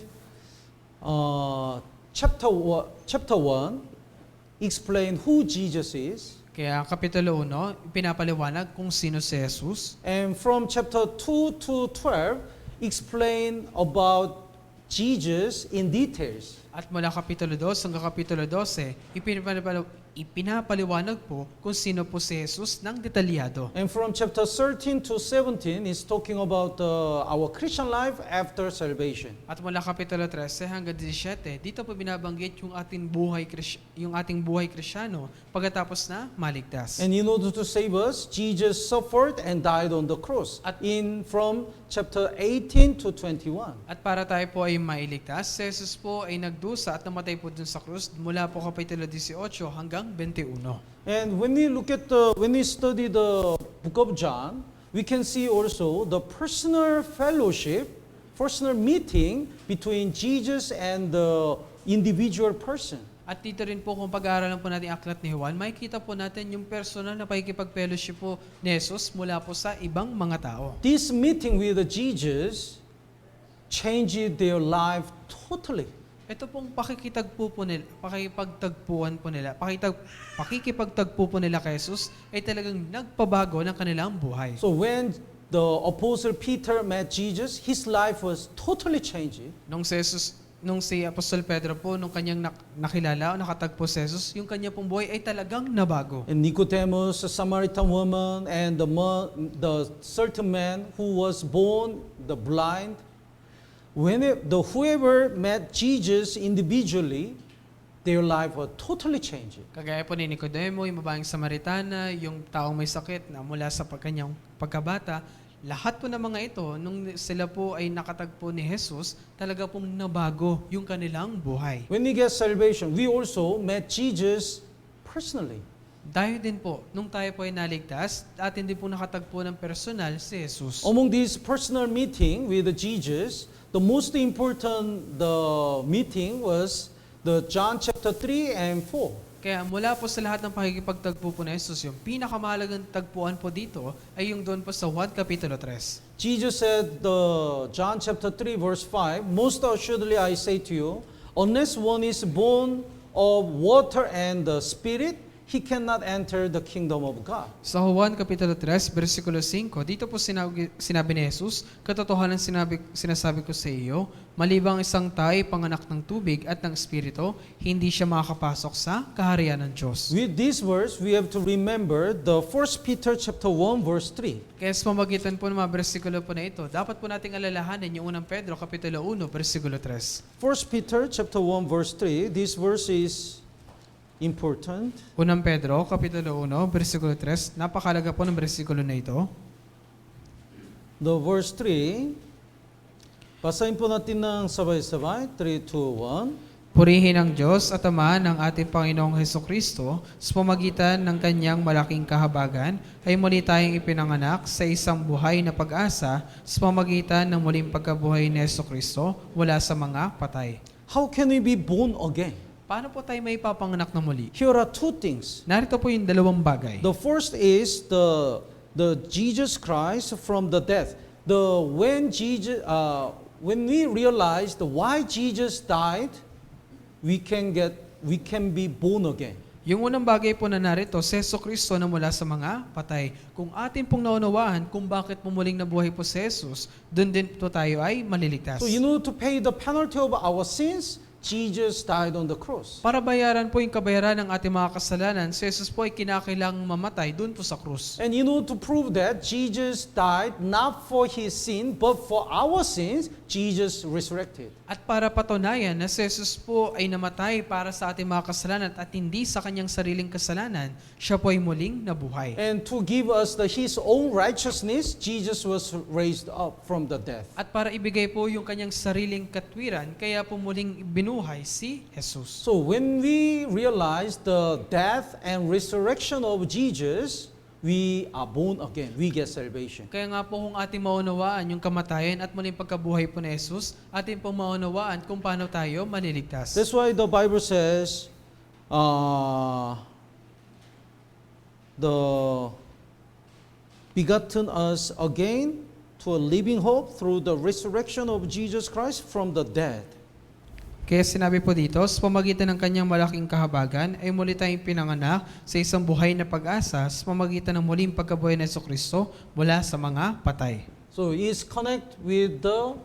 chapter 1 explain who Jesus is. Kaya Kapitulo 1, pinapaliwanag kung sino si Jesus. And from chapter 2 to 12 explain about Jesus in details. At mula Kapitulo 2 hanggang Kapitulo 12, ipinapaliwanag po kung sino po si Jesus ng detalyado. And from chapter 13 to 17 is talking about our Christian life after salvation. At mula Kapitulo 13 hanggang 17, dito po binabanggit yung ating buhay Kristyano pagkatapos na maligtas. And in order to save us, Jesus suffered and died on the cross. From chapter 18 to 21. At para tayo po ay mailigtas, si Jesus po ay nagdusa at namatay po dun sa krus mula po Kapitulo 18 hanggang 21. And when we study the book of John, we can see also the personal fellowship, personal meeting between Jesus and the individual person. At dito rin po kung pag-aaralan po natin ang aklat ni Juan, makikita po natin yung personal na pakikipag-fellowship po ni Jesus mula po sa ibang mga tao. This meeting with Jesus changed their life totally. Ito pong pakikipagtagpo po nila kay Jesus ay talagang nagpabago ng kanilang buhay. So when the apostle Peter met Jesus, his life was totally changed. Nung si Apostol Pedro po, nung kanyang nakilala o nakatagpo si Jesus, yung kanya pong buhay ay talagang nabago. And Nicodemus, a Samaritan woman, and the certain man who was born the blind, whoever met Jesus individually, their life was totally changed. Kagaya po ni Nicodemo, yung babaeng Samaritana, yung taong may sakit na mula sa kanyang pagkabata, lahat po ng mga ito, nung sila po ay nakatagpo ni Jesus, talaga pong nabago yung kanilang buhay. When we get salvation, we also met Jesus personally. Dahil din po, nung tayo po ay naligtas, atin din po nakatagpo ng personal si Jesus. Among this personal meeting with Jesus, the most important meeting was the John chapter 3 and 4. Kaya mula po sa lahat ng pakikipagtagpo po ni Jesus, yung pinakamahalagang tagpuan po dito ay yung doon po sa 1 Kapitulo 3. Jesus said, John chapter 3 verse 5, "Most assuredly I say to you, unless one is born of water and the Spirit, he cannot enter the kingdom of God." Sa Juan Kapitulo 3, versikulo 5, dito po sinabi ni Jesus, "Katotohanan sinasabi ko sa iyo, malibang isang tao ay panganak ng tubig at ng Espiritu, hindi siya makakapasok sa kaharian ng Diyos." With this verse, we have to remember the 1 Peter chapter 1 verse 3. Kaya sa pamagitan po ng mga versikulo po na ito, dapat po nating alalahanin yung unang Pedro, Kapitulo 1, versikulo 3. 1 Peter chapter 1 verse 3, this verse is important. Unang Pedro, Kapitulo 1, versikulo 3, napakalaga po ng versikulo na ito. The verse 3, basahin po natin ng sabay-sabay. 3, 2, 1. Purihin ang Diyos at Ama ng ating Panginoong Hesukristo, sa pamagitan ng kanyang malaking kahabagan, ay muli tayong ipinanganak sa isang buhay na pag-asa sa pamagitan ng muling pagkabuhay ni Hesukristo mula sa mga patay. How can we be born again? Paano po tayo may papanganak na muli? Here are two things. Narito po yung dalawang bagay. The first is the Jesus Christ from the death. When we realize why Jesus died, we can be born again. Yung unang bagay po na narito, si Jesucristo na mula sa mga patay. Kung atin pong naunawaan kung bakit pumuling nabuhay po si Jesus, doon din po tayo ay maliligtas. So in order to pay the penalty of our sins, Jesus died on the cross. Para bayaran po yung kabayaran ng ating mga kasalanan, si Jesus po ay kinakailangang mamatay doon po sa krus. And in order to prove that Jesus died not for his sin, but for our sins, Jesus resurrected. At para patunayan na si Jesus po ay namatay para sa ating mga kasalanan at hindi sa kanyang sariling kasalanan, siya po ay muling nabuhay. And to give us his own righteousness, Jesus was raised up from the death. At para ibigay po yung kanyang sariling katwiran, kaya po muling binuhay si Jesus. So when we realize the death and resurrection of Jesus, we are born again. We get salvation. Kaya nga po kung ating maunawaan yung kamatayan at muling pagkabuhay po ni Jesus, ating pong maunawaan kung paano tayo maliligtas. That's why the Bible says, the begotten us again to a living hope through the resurrection of Jesus Christ from the dead. Kaya sinabi po dito, sa pamagitan ng kanyang malaking kahabagan, ay muli tayong pinanganak sa isang buhay na pag-asa sa pamagitan ng muling pagkabuhay ng Jesucristo mula sa mga patay. So it's connect with the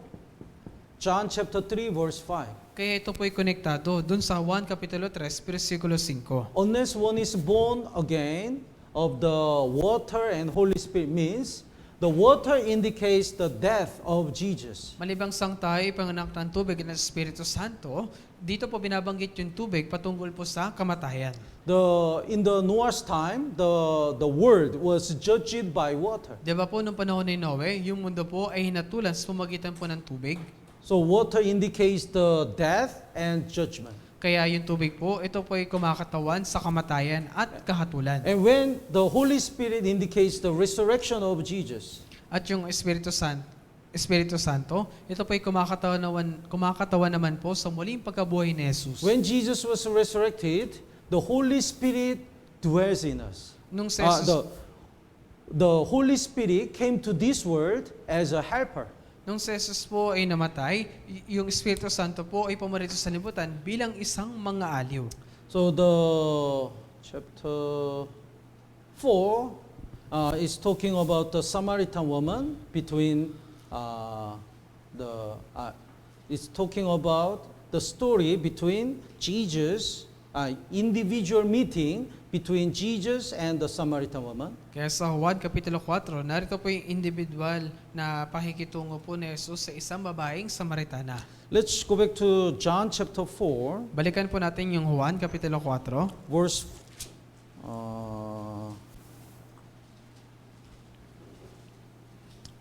John chapter 3 verse 5. Kaya ito po'y konektado dun sa 1 Kapitulo 3, versikulo 5. Unless one is born again of the water and Holy Spirit means the water indicates the death of Jesus. Malibang sang tayo panganak ng tubig ng Espiritu Santo, dito po binabanggit yung tubig patungkol po sa kamatayan. In the Noah's time, the world was judged by water. Diba po nung panahon ni Noe, yung mundo po ay hinatulan sa pamagitan po ng tubig. So water indicates the death and judgment. Kaya yung tubig po, ito po ay kumakatawan sa kamatayan at kahatulan. And when the Holy Spirit indicates the resurrection of Jesus. At yung Espiritu Santo, ito po ay kumakatawan naman po sa muling pagkabuhay ni Jesus. When Jesus was resurrected, the Holy Spirit dwells in us. Nung si Jesus, The Holy Spirit came to this world as a helper. Nung si Jesus po ay namatay, yung Espiritu Santo po ay pumarito sa libutan bilang isang mga aliw. So the chapter 4 is talking about the Samaritan woman it's talking about the story between Jesus, individual meeting between Jesus and the Samaritan woman. Kaya sa Juan Kapitulo 4, narito po yung individual na pakikitungo po ni Jesus sa isang babaeng Samaritana. Let's go back to John chapter 4, Balikan po natin yung Juan Kapitulo 4, verse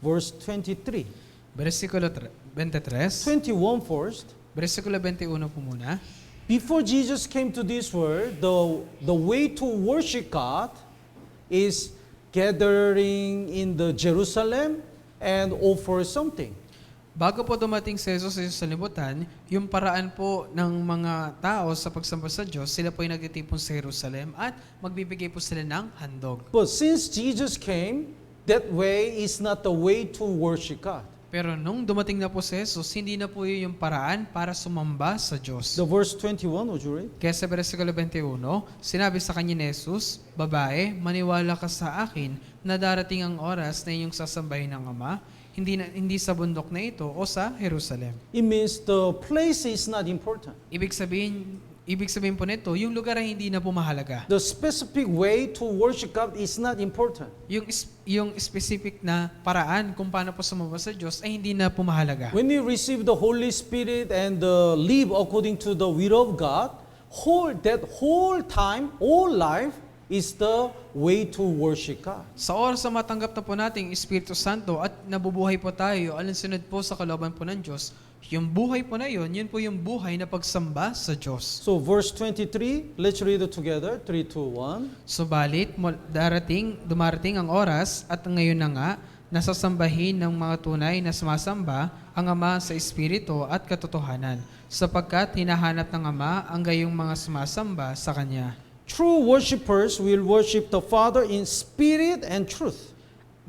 23. versikulo 23, 21 first. versikulo 21 po muna. Before Jesus came to this world, the way to worship God is gathering in the Jerusalem and offer something. Bago po dumating si Jesus sa libutan, yung paraan po ng mga tao sa pagsamba sa Diyos, sila po ay nagtitipon sa Jerusalem at magbibigay po sila ng handog. But since Jesus came, that way is not the way to worship God. Pero nung dumating na po si Jesus, hindi na po yun yung paraan para sumamba sa Diyos. The verse 21, would you read? Kaya sa versikulo 21, sinabi sa kanya ni Jesus, "Babae, maniwala ka sa akin na darating ang oras na iyong sasambahin ng Ama, hindi sa bundok na ito o sa Jerusalem." It means the place is not important. Ibig sabihin po nito, yung lugar ay hindi na po mahalaga. The specific way to worship God is not important. Yung specific na paraan kung paano po sumamba sa Diyos ay hindi na po mahalaga. When you receive the Holy Spirit and live according to the will of God, that whole time, all life is the way to worship God. Sa oras na matanggap na po natin Espiritu Santo at nabubuhay po tayo alinsunod po sa kalooban po ng Diyos, yung buhay po na yun po yung buhay na pagsamba sa Diyos. So verse 23, let's read it together. 3, 2, 1. Subalit, dumarating ang oras at ngayon na nga, nasasambahin ng mga tunay na sumasamba ang Ama sa Espiritu at katotohanan, sapagkat hinahanap ng Ama ang gayong mga sumasamba sa Kanya. True worshipers will worship the Father in spirit and truth.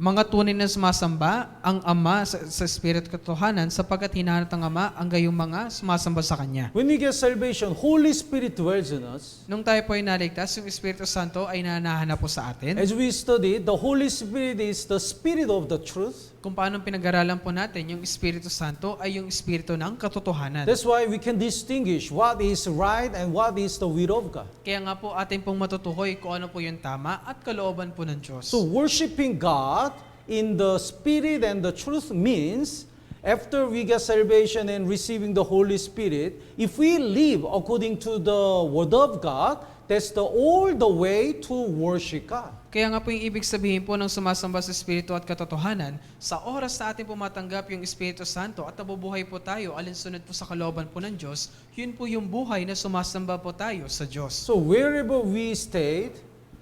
Mga tunay na sumasamba ang Ama sa Espiritu at katotohanan, sapagkat hinahanap ng Ama ang gayong mga sumasamba sa Kanya. When we get salvation, Holy Spirit dwells in us. Nung tayo po ay naligtas, yung Espiritu Santo ay nanahanap po sa atin. As we study, the Holy Spirit is the spirit of the truth. Kung paano pinag-aralan po natin, yung Espiritu Santo ay yung Espiritu ng katotohanan. That's why we can distinguish what is right and what is the will of God. Kaya nga po atin pong matutukoy kung ano po yung tama at kalooban po ng Diyos. So worshiping God in the spirit and the truth means after we get salvation and receiving the Holy Spirit, if we live according to the Word of God, that's all the way to worship God. Kaya nga po yung ibig sabihin po ng sumasamba sa Espiritu at katotohanan, sa oras na atin po matanggap yung Espiritu Santo at nabubuhay po tayo alinsunod po sa kalooban po ng Diyos, yun po yung buhay na sumasamba po tayo sa Diyos. So wherever we stayed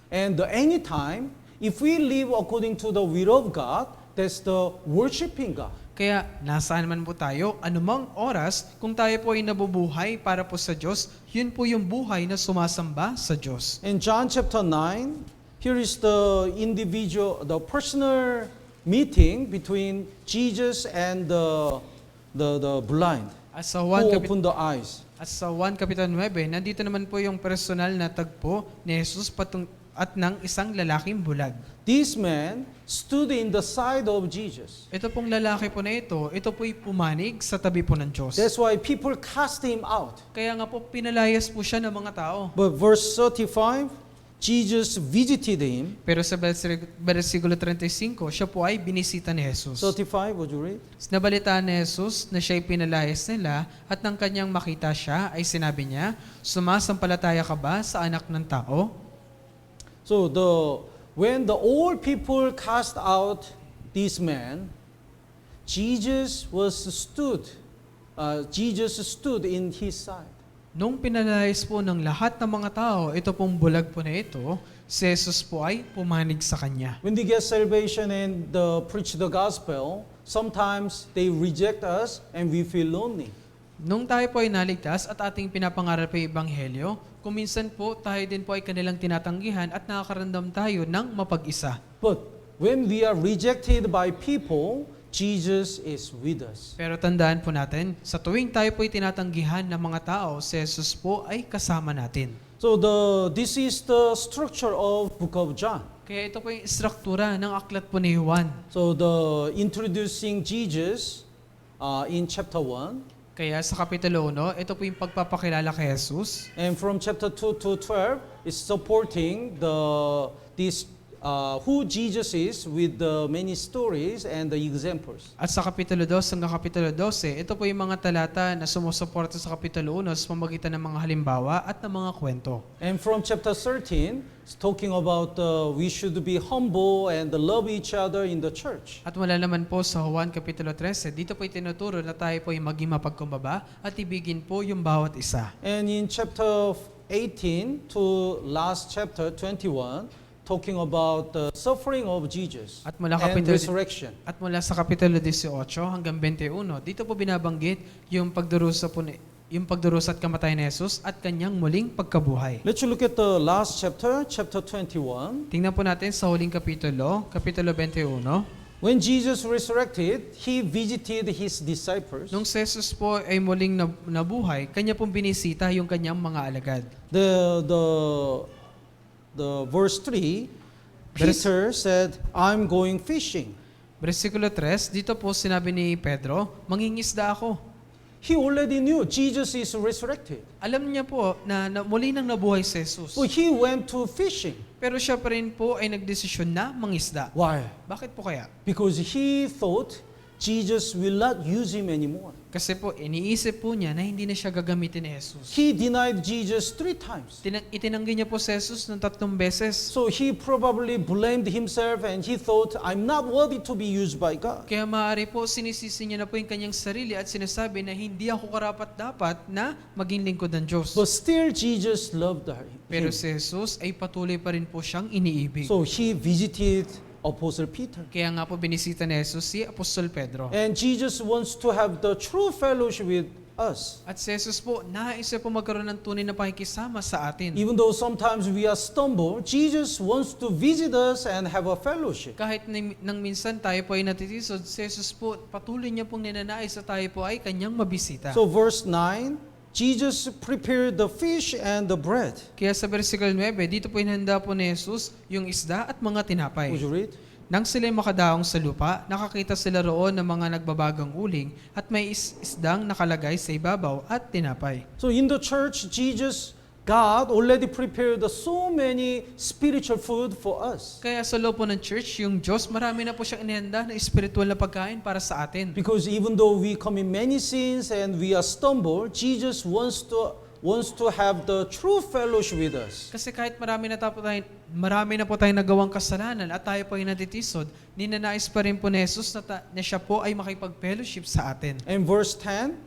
and anytime, If we live according to the will of God, that's the worshiping God. Kaya nasaan man po tayo, anumang oras, kung tayo po ay nabubuhay para po sa Diyos, yun po yung buhay na sumasamba sa Diyos. In John chapter 9, here is the personal meeting between Jesus and the blind At sa who 1 opened the eyes. At sa 1 Kapitan 9, nandito naman po yung personal na tagpo ni Jesus at ng isang lalaking bulag. This man stood in the side of Jesus. Ito pong lalaki po na ito po'y pumanig sa tabi po ng Diyos. That's why people cast him out. Kaya nga po pinalayas po siya ng mga tao. But verse 35, Jesus visited him. Pero sa versikulo 35, siya po ay binisita ni Jesus. 35, would you read? Nabalitaan ni Jesus na siya'y pinalayas nila at nang kanyang makita siya ay sinabi niya, sumasampalataya ka ba sa anak ng tao? So when the old people cast out this man, Jesus stood in his side. Nung pinalayas po ng lahat ng mga tao, ito pong bulag po na ito, si Jesus po ay pumanig sa kanya. When they get salvation and preach the gospel, sometimes they reject us and we feel lonely. Nung tayo po ay naligtas at ating pinapangarap ay ebanghelyo, kuminsan po tayo din po ay kanilang tinatanggihan at nakakaramdam tayo ng mapag-isa. But when we are rejected by people, Jesus is with us. Pero tandaan po natin, sa tuwing tayo po ay tinatanggihan ng mga tao, si Jesus po ay kasama natin. So this is the structure of Book of John. Kaya ito po yung struktura ng aklat po ni Juan. So the introducing Jesus in chapter 1. Kaya sa Kapitulo 1, ito po yung pagpapakilala kay Jesus. And from chapter 2 to 12 is supporting who Jesus is with the many stories and the examples. At sa Kapitulo 2 hanggang Kapitulo 12, ito po yung mga talata na sumusuporta sa Kapitulo 1 sa pamamagitan ng mga halimbawa at ng mga kwento. And from chapter 13, it's talking about we should be humble and love each other in the church. At wala naman po sa Juan Kapitulo 13, dito po itinuturo na tayo po ay maging mapagkumbaba at ibigin po yung bawat isa. And in chapter 18 to last chapter 21, talking about the suffering of Jesus At mula and Kapitulo resurrection. At mula sa Kapitulo 18 hanggang 21, dito po binabanggit yung pagdurusa at kamatayan ni Jesus at kanyang muling pagkabuhay. Let's look at the last chapter, chapter 21. Tingnan po natin sa huling kapitulo, Kapitulo 21. When Jesus resurrected, He visited His disciples. Nung si Jesus po ay muling nabuhay, kanya pong binisita yung kanyang mga alagad. The verse 3, Peter said, I'm going fishing. Versikulo 3, dito po sinabi ni Pedro, mangingisda ako. He already knew Jesus is resurrected. Alam niya po na muli nang nabuhay si Jesus. So he went to fishing. Pero siya pa rin po ay nagdesisyon na mangisda. Why? Bakit po kaya? Because he thought Jesus will not use him anymore. Kasi po, iniisip po niya na hindi na siya gagamitin ni Jesus. He denied Jesus 3 times. Itinanggi niya po si Jesus ng 3 beses. So he probably blamed himself and he thought, I'm not worthy to be used by God. Kaya maaari po, sinisisi niya na po yung kanyang sarili at sinasabi na hindi ako karapat-dapat na maging lingkod ng Diyos. But still Jesus loved him. Pero si Jesus ay patuloy pa rin po siyang iniibig. So he visited Apostle Peter. Kaya nga po binisita ni Jesus si Apostol Pedro. And Jesus wants to have the true fellowship with us. At si Jesus po, nais po magkaroon ng tunay na pakikisama sa atin. Even though sometimes we are stumble, Jesus wants to visit us and have a fellowship. Kahit nang minsan tayo po ay natitisod, si Jesus po patuloy niya pong ninanais sa tayo po ay kanyang mabisita. So verse 9, Jesus prepared the fish and the bread. Kaya sa versikulo 9, dito po inihanda po ni Jesus yung isda at mga tinapay. Would you read? Nang sila'y makadaong sa lupa, nakakita sila roon ng mga nagbabagang uling at may isdang nakalagay sa ibabaw at tinapay. So in the church, God already prepared so many spiritual food for us. Kaya sa loob po ng church, yung Diyos, marami na po siyang inihanda na spiritual na pagkain para sa atin. Because even though we commit many sins and we are stumble, Jesus wants to have the true fellowship with us. Kasi kahit marami na po tayong nagawang kasalanan at tayo po ay natitisod, ninanais pa rin po ni Jesus na siya po ay makipag-fellowship sa atin. And verse 10,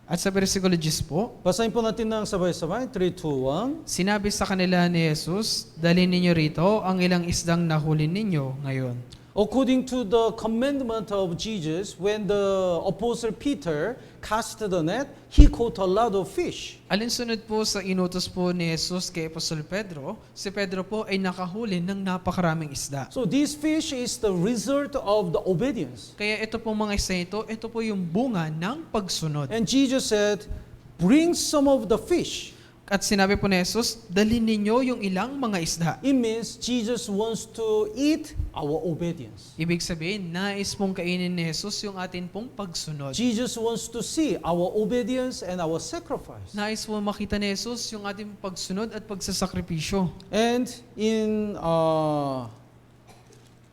At sa versikulo 10 po, Basahin po natin ng sabay-sabay. 3, 2, 1. sinabi sa kanila ni Jesus, dalhin ninyo rito ang ilang isdang nahuli ninyo ngayon. According to the commandment of Jesus, when the apostle Peter cast the net, he caught a lot of fish. Alinsunod po sa inutos po ni Jesus kay Apostol Pedro, si Pedro po ay nakahuli ng napakaraming isda. So this fish is the result of the obedience. Kaya ito pong mga isda ito po yung bunga ng pagsunod. And Jesus said, bring some of the fish. At sinabi po ni Jesus, dalhin ninyo yung ilang mga isda. It means Jesus wants to eat our obedience. Ibig sabihin, nais pong kainin ni Jesus yung atin pong pagsunod. Jesus wants to see our obedience and our sacrifice. Nais pong makita ni Jesus yung ating pagsunod at pagsasakripisyo. And in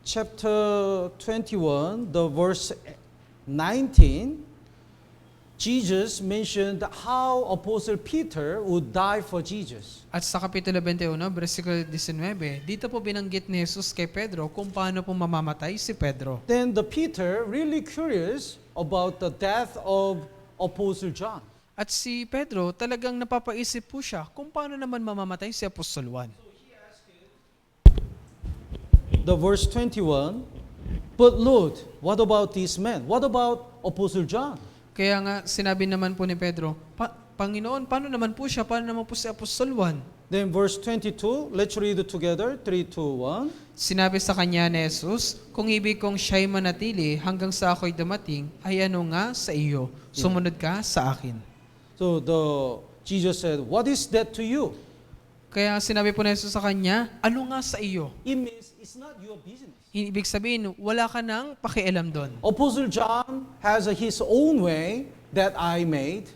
chapter 21, the verse 19, Jesus mentioned how Apostle Peter would die for Jesus. At sa Kapitulo 21, versikulo 19, dito po binanggit ni Jesus kay Pedro kung paano po mamamatay si Pedro. Then the Peter really curious about the death of Apostle John. At si Pedro talagang napapaisip po siya kung paano naman mamamatay si Apostol Juan. The verse 21, but Lord, what about this man? What about Apostle John? Kaya nga sinabi naman po ni Pedro, Panginoon, paano naman po siya? Paano naman po si Apostol Juan? Then verse 22, let's read it together. 3, 2, 1. Sinabi sa kanya ni Jesus, kung ibig kong siya'y manatili hanggang sa ako'y dumating, ay ano nga sa iyo? Sumunod ka sa akin. So Jesus said, what is that to you? Kaya sinabi po ni Jesus sa kanya, ano nga sa iyo? It means it's not your business. Ibig sabihin, wala ka nang pakialam doon. Apostle John has his own way that I made.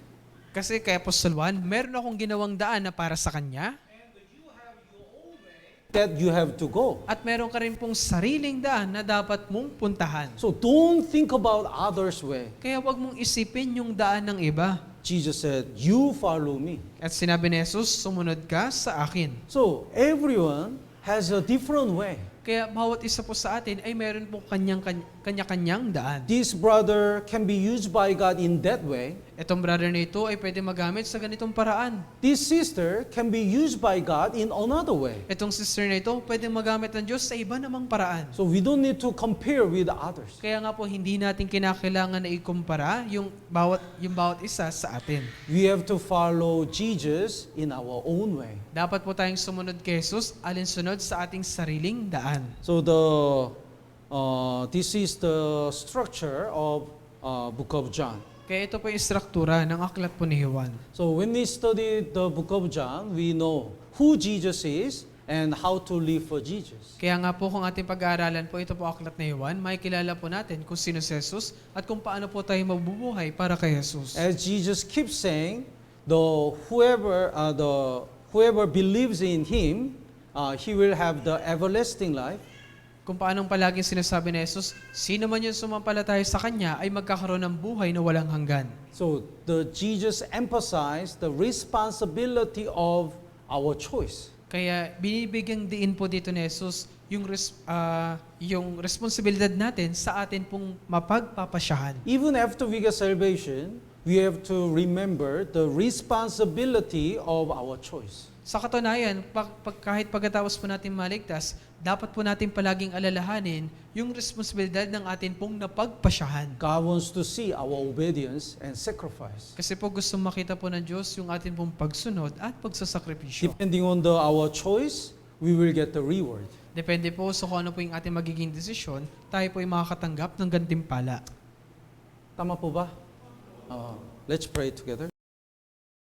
Kasi kay Apostol Juan, meron akong ginawang daan na para sa kanya. That you have to go. At meron ka rin pong sariling daan na dapat mong puntahan. So don't think about others' way. Kaya wag mong isipin yung daan ng iba. Jesus said, you follow me. At sinabi ni Jesus, sumunod ka sa akin. So everyone has a different way. Kaya bawat isa po sa atin ay meron pong kanya-kanyang daan. This brother can be used by God in that way. Itong brother na ito ay pwede magamit sa ganitong paraan. This sister can be used by God in another way. Itong sister na ito pwede magamit ng Diyos sa iba namang paraan. So we don't need to compare with others. Kaya nga po hindi natin kinakailangan na ikumpara yung bawat isa sa atin. We have to follow Jesus in our own way. Dapat po tayong sumunod kay Jesus alinsunod sa ating sariling daan. So this is the structure of Book of John. Kaya ito po yung struktura ng aklat po ni Juan. So when we study the Book of John, we know who Jesus is and how to live for Jesus. Kaya nga po kung ating pag-aaralan po ito po aklat ni Juan, makikilala po natin kung sino si Jesus at kung paano po tayo mabubuhay para kay Jesus. As Jesus keeps saying, whoever believes in Him, he will have the everlasting life. Kung paanong palaging sinasabi ni Jesus, sino man yung sumampalataya sa Kanya ay magkakaroon ng buhay na walang hanggan. So Jesus emphasized the responsibility of our choice. Kaya binibigyang diin po dito ni Jesus yung responsibilidad natin sa atin pong mapagpapasyahan. Even after we get salvation, we have to remember the responsibility of our choice. Sa katunayan, kahit pagkatapos po natin maligtas, dapat po natin palaging alalahanin yung responsibilidad ng atin pong napagpasyahan. God wants to see our obedience and sacrifice. Kasi po gusto makita po ng Diyos yung atin pong pagsunod at pagsasakripisyo. Depending on our choice, we will get the reward. Depende po sa kung ano po yung ating magiging desisyon, tayo po ay makakatanggap ng gantimpala. Tama po ba? Let's pray together.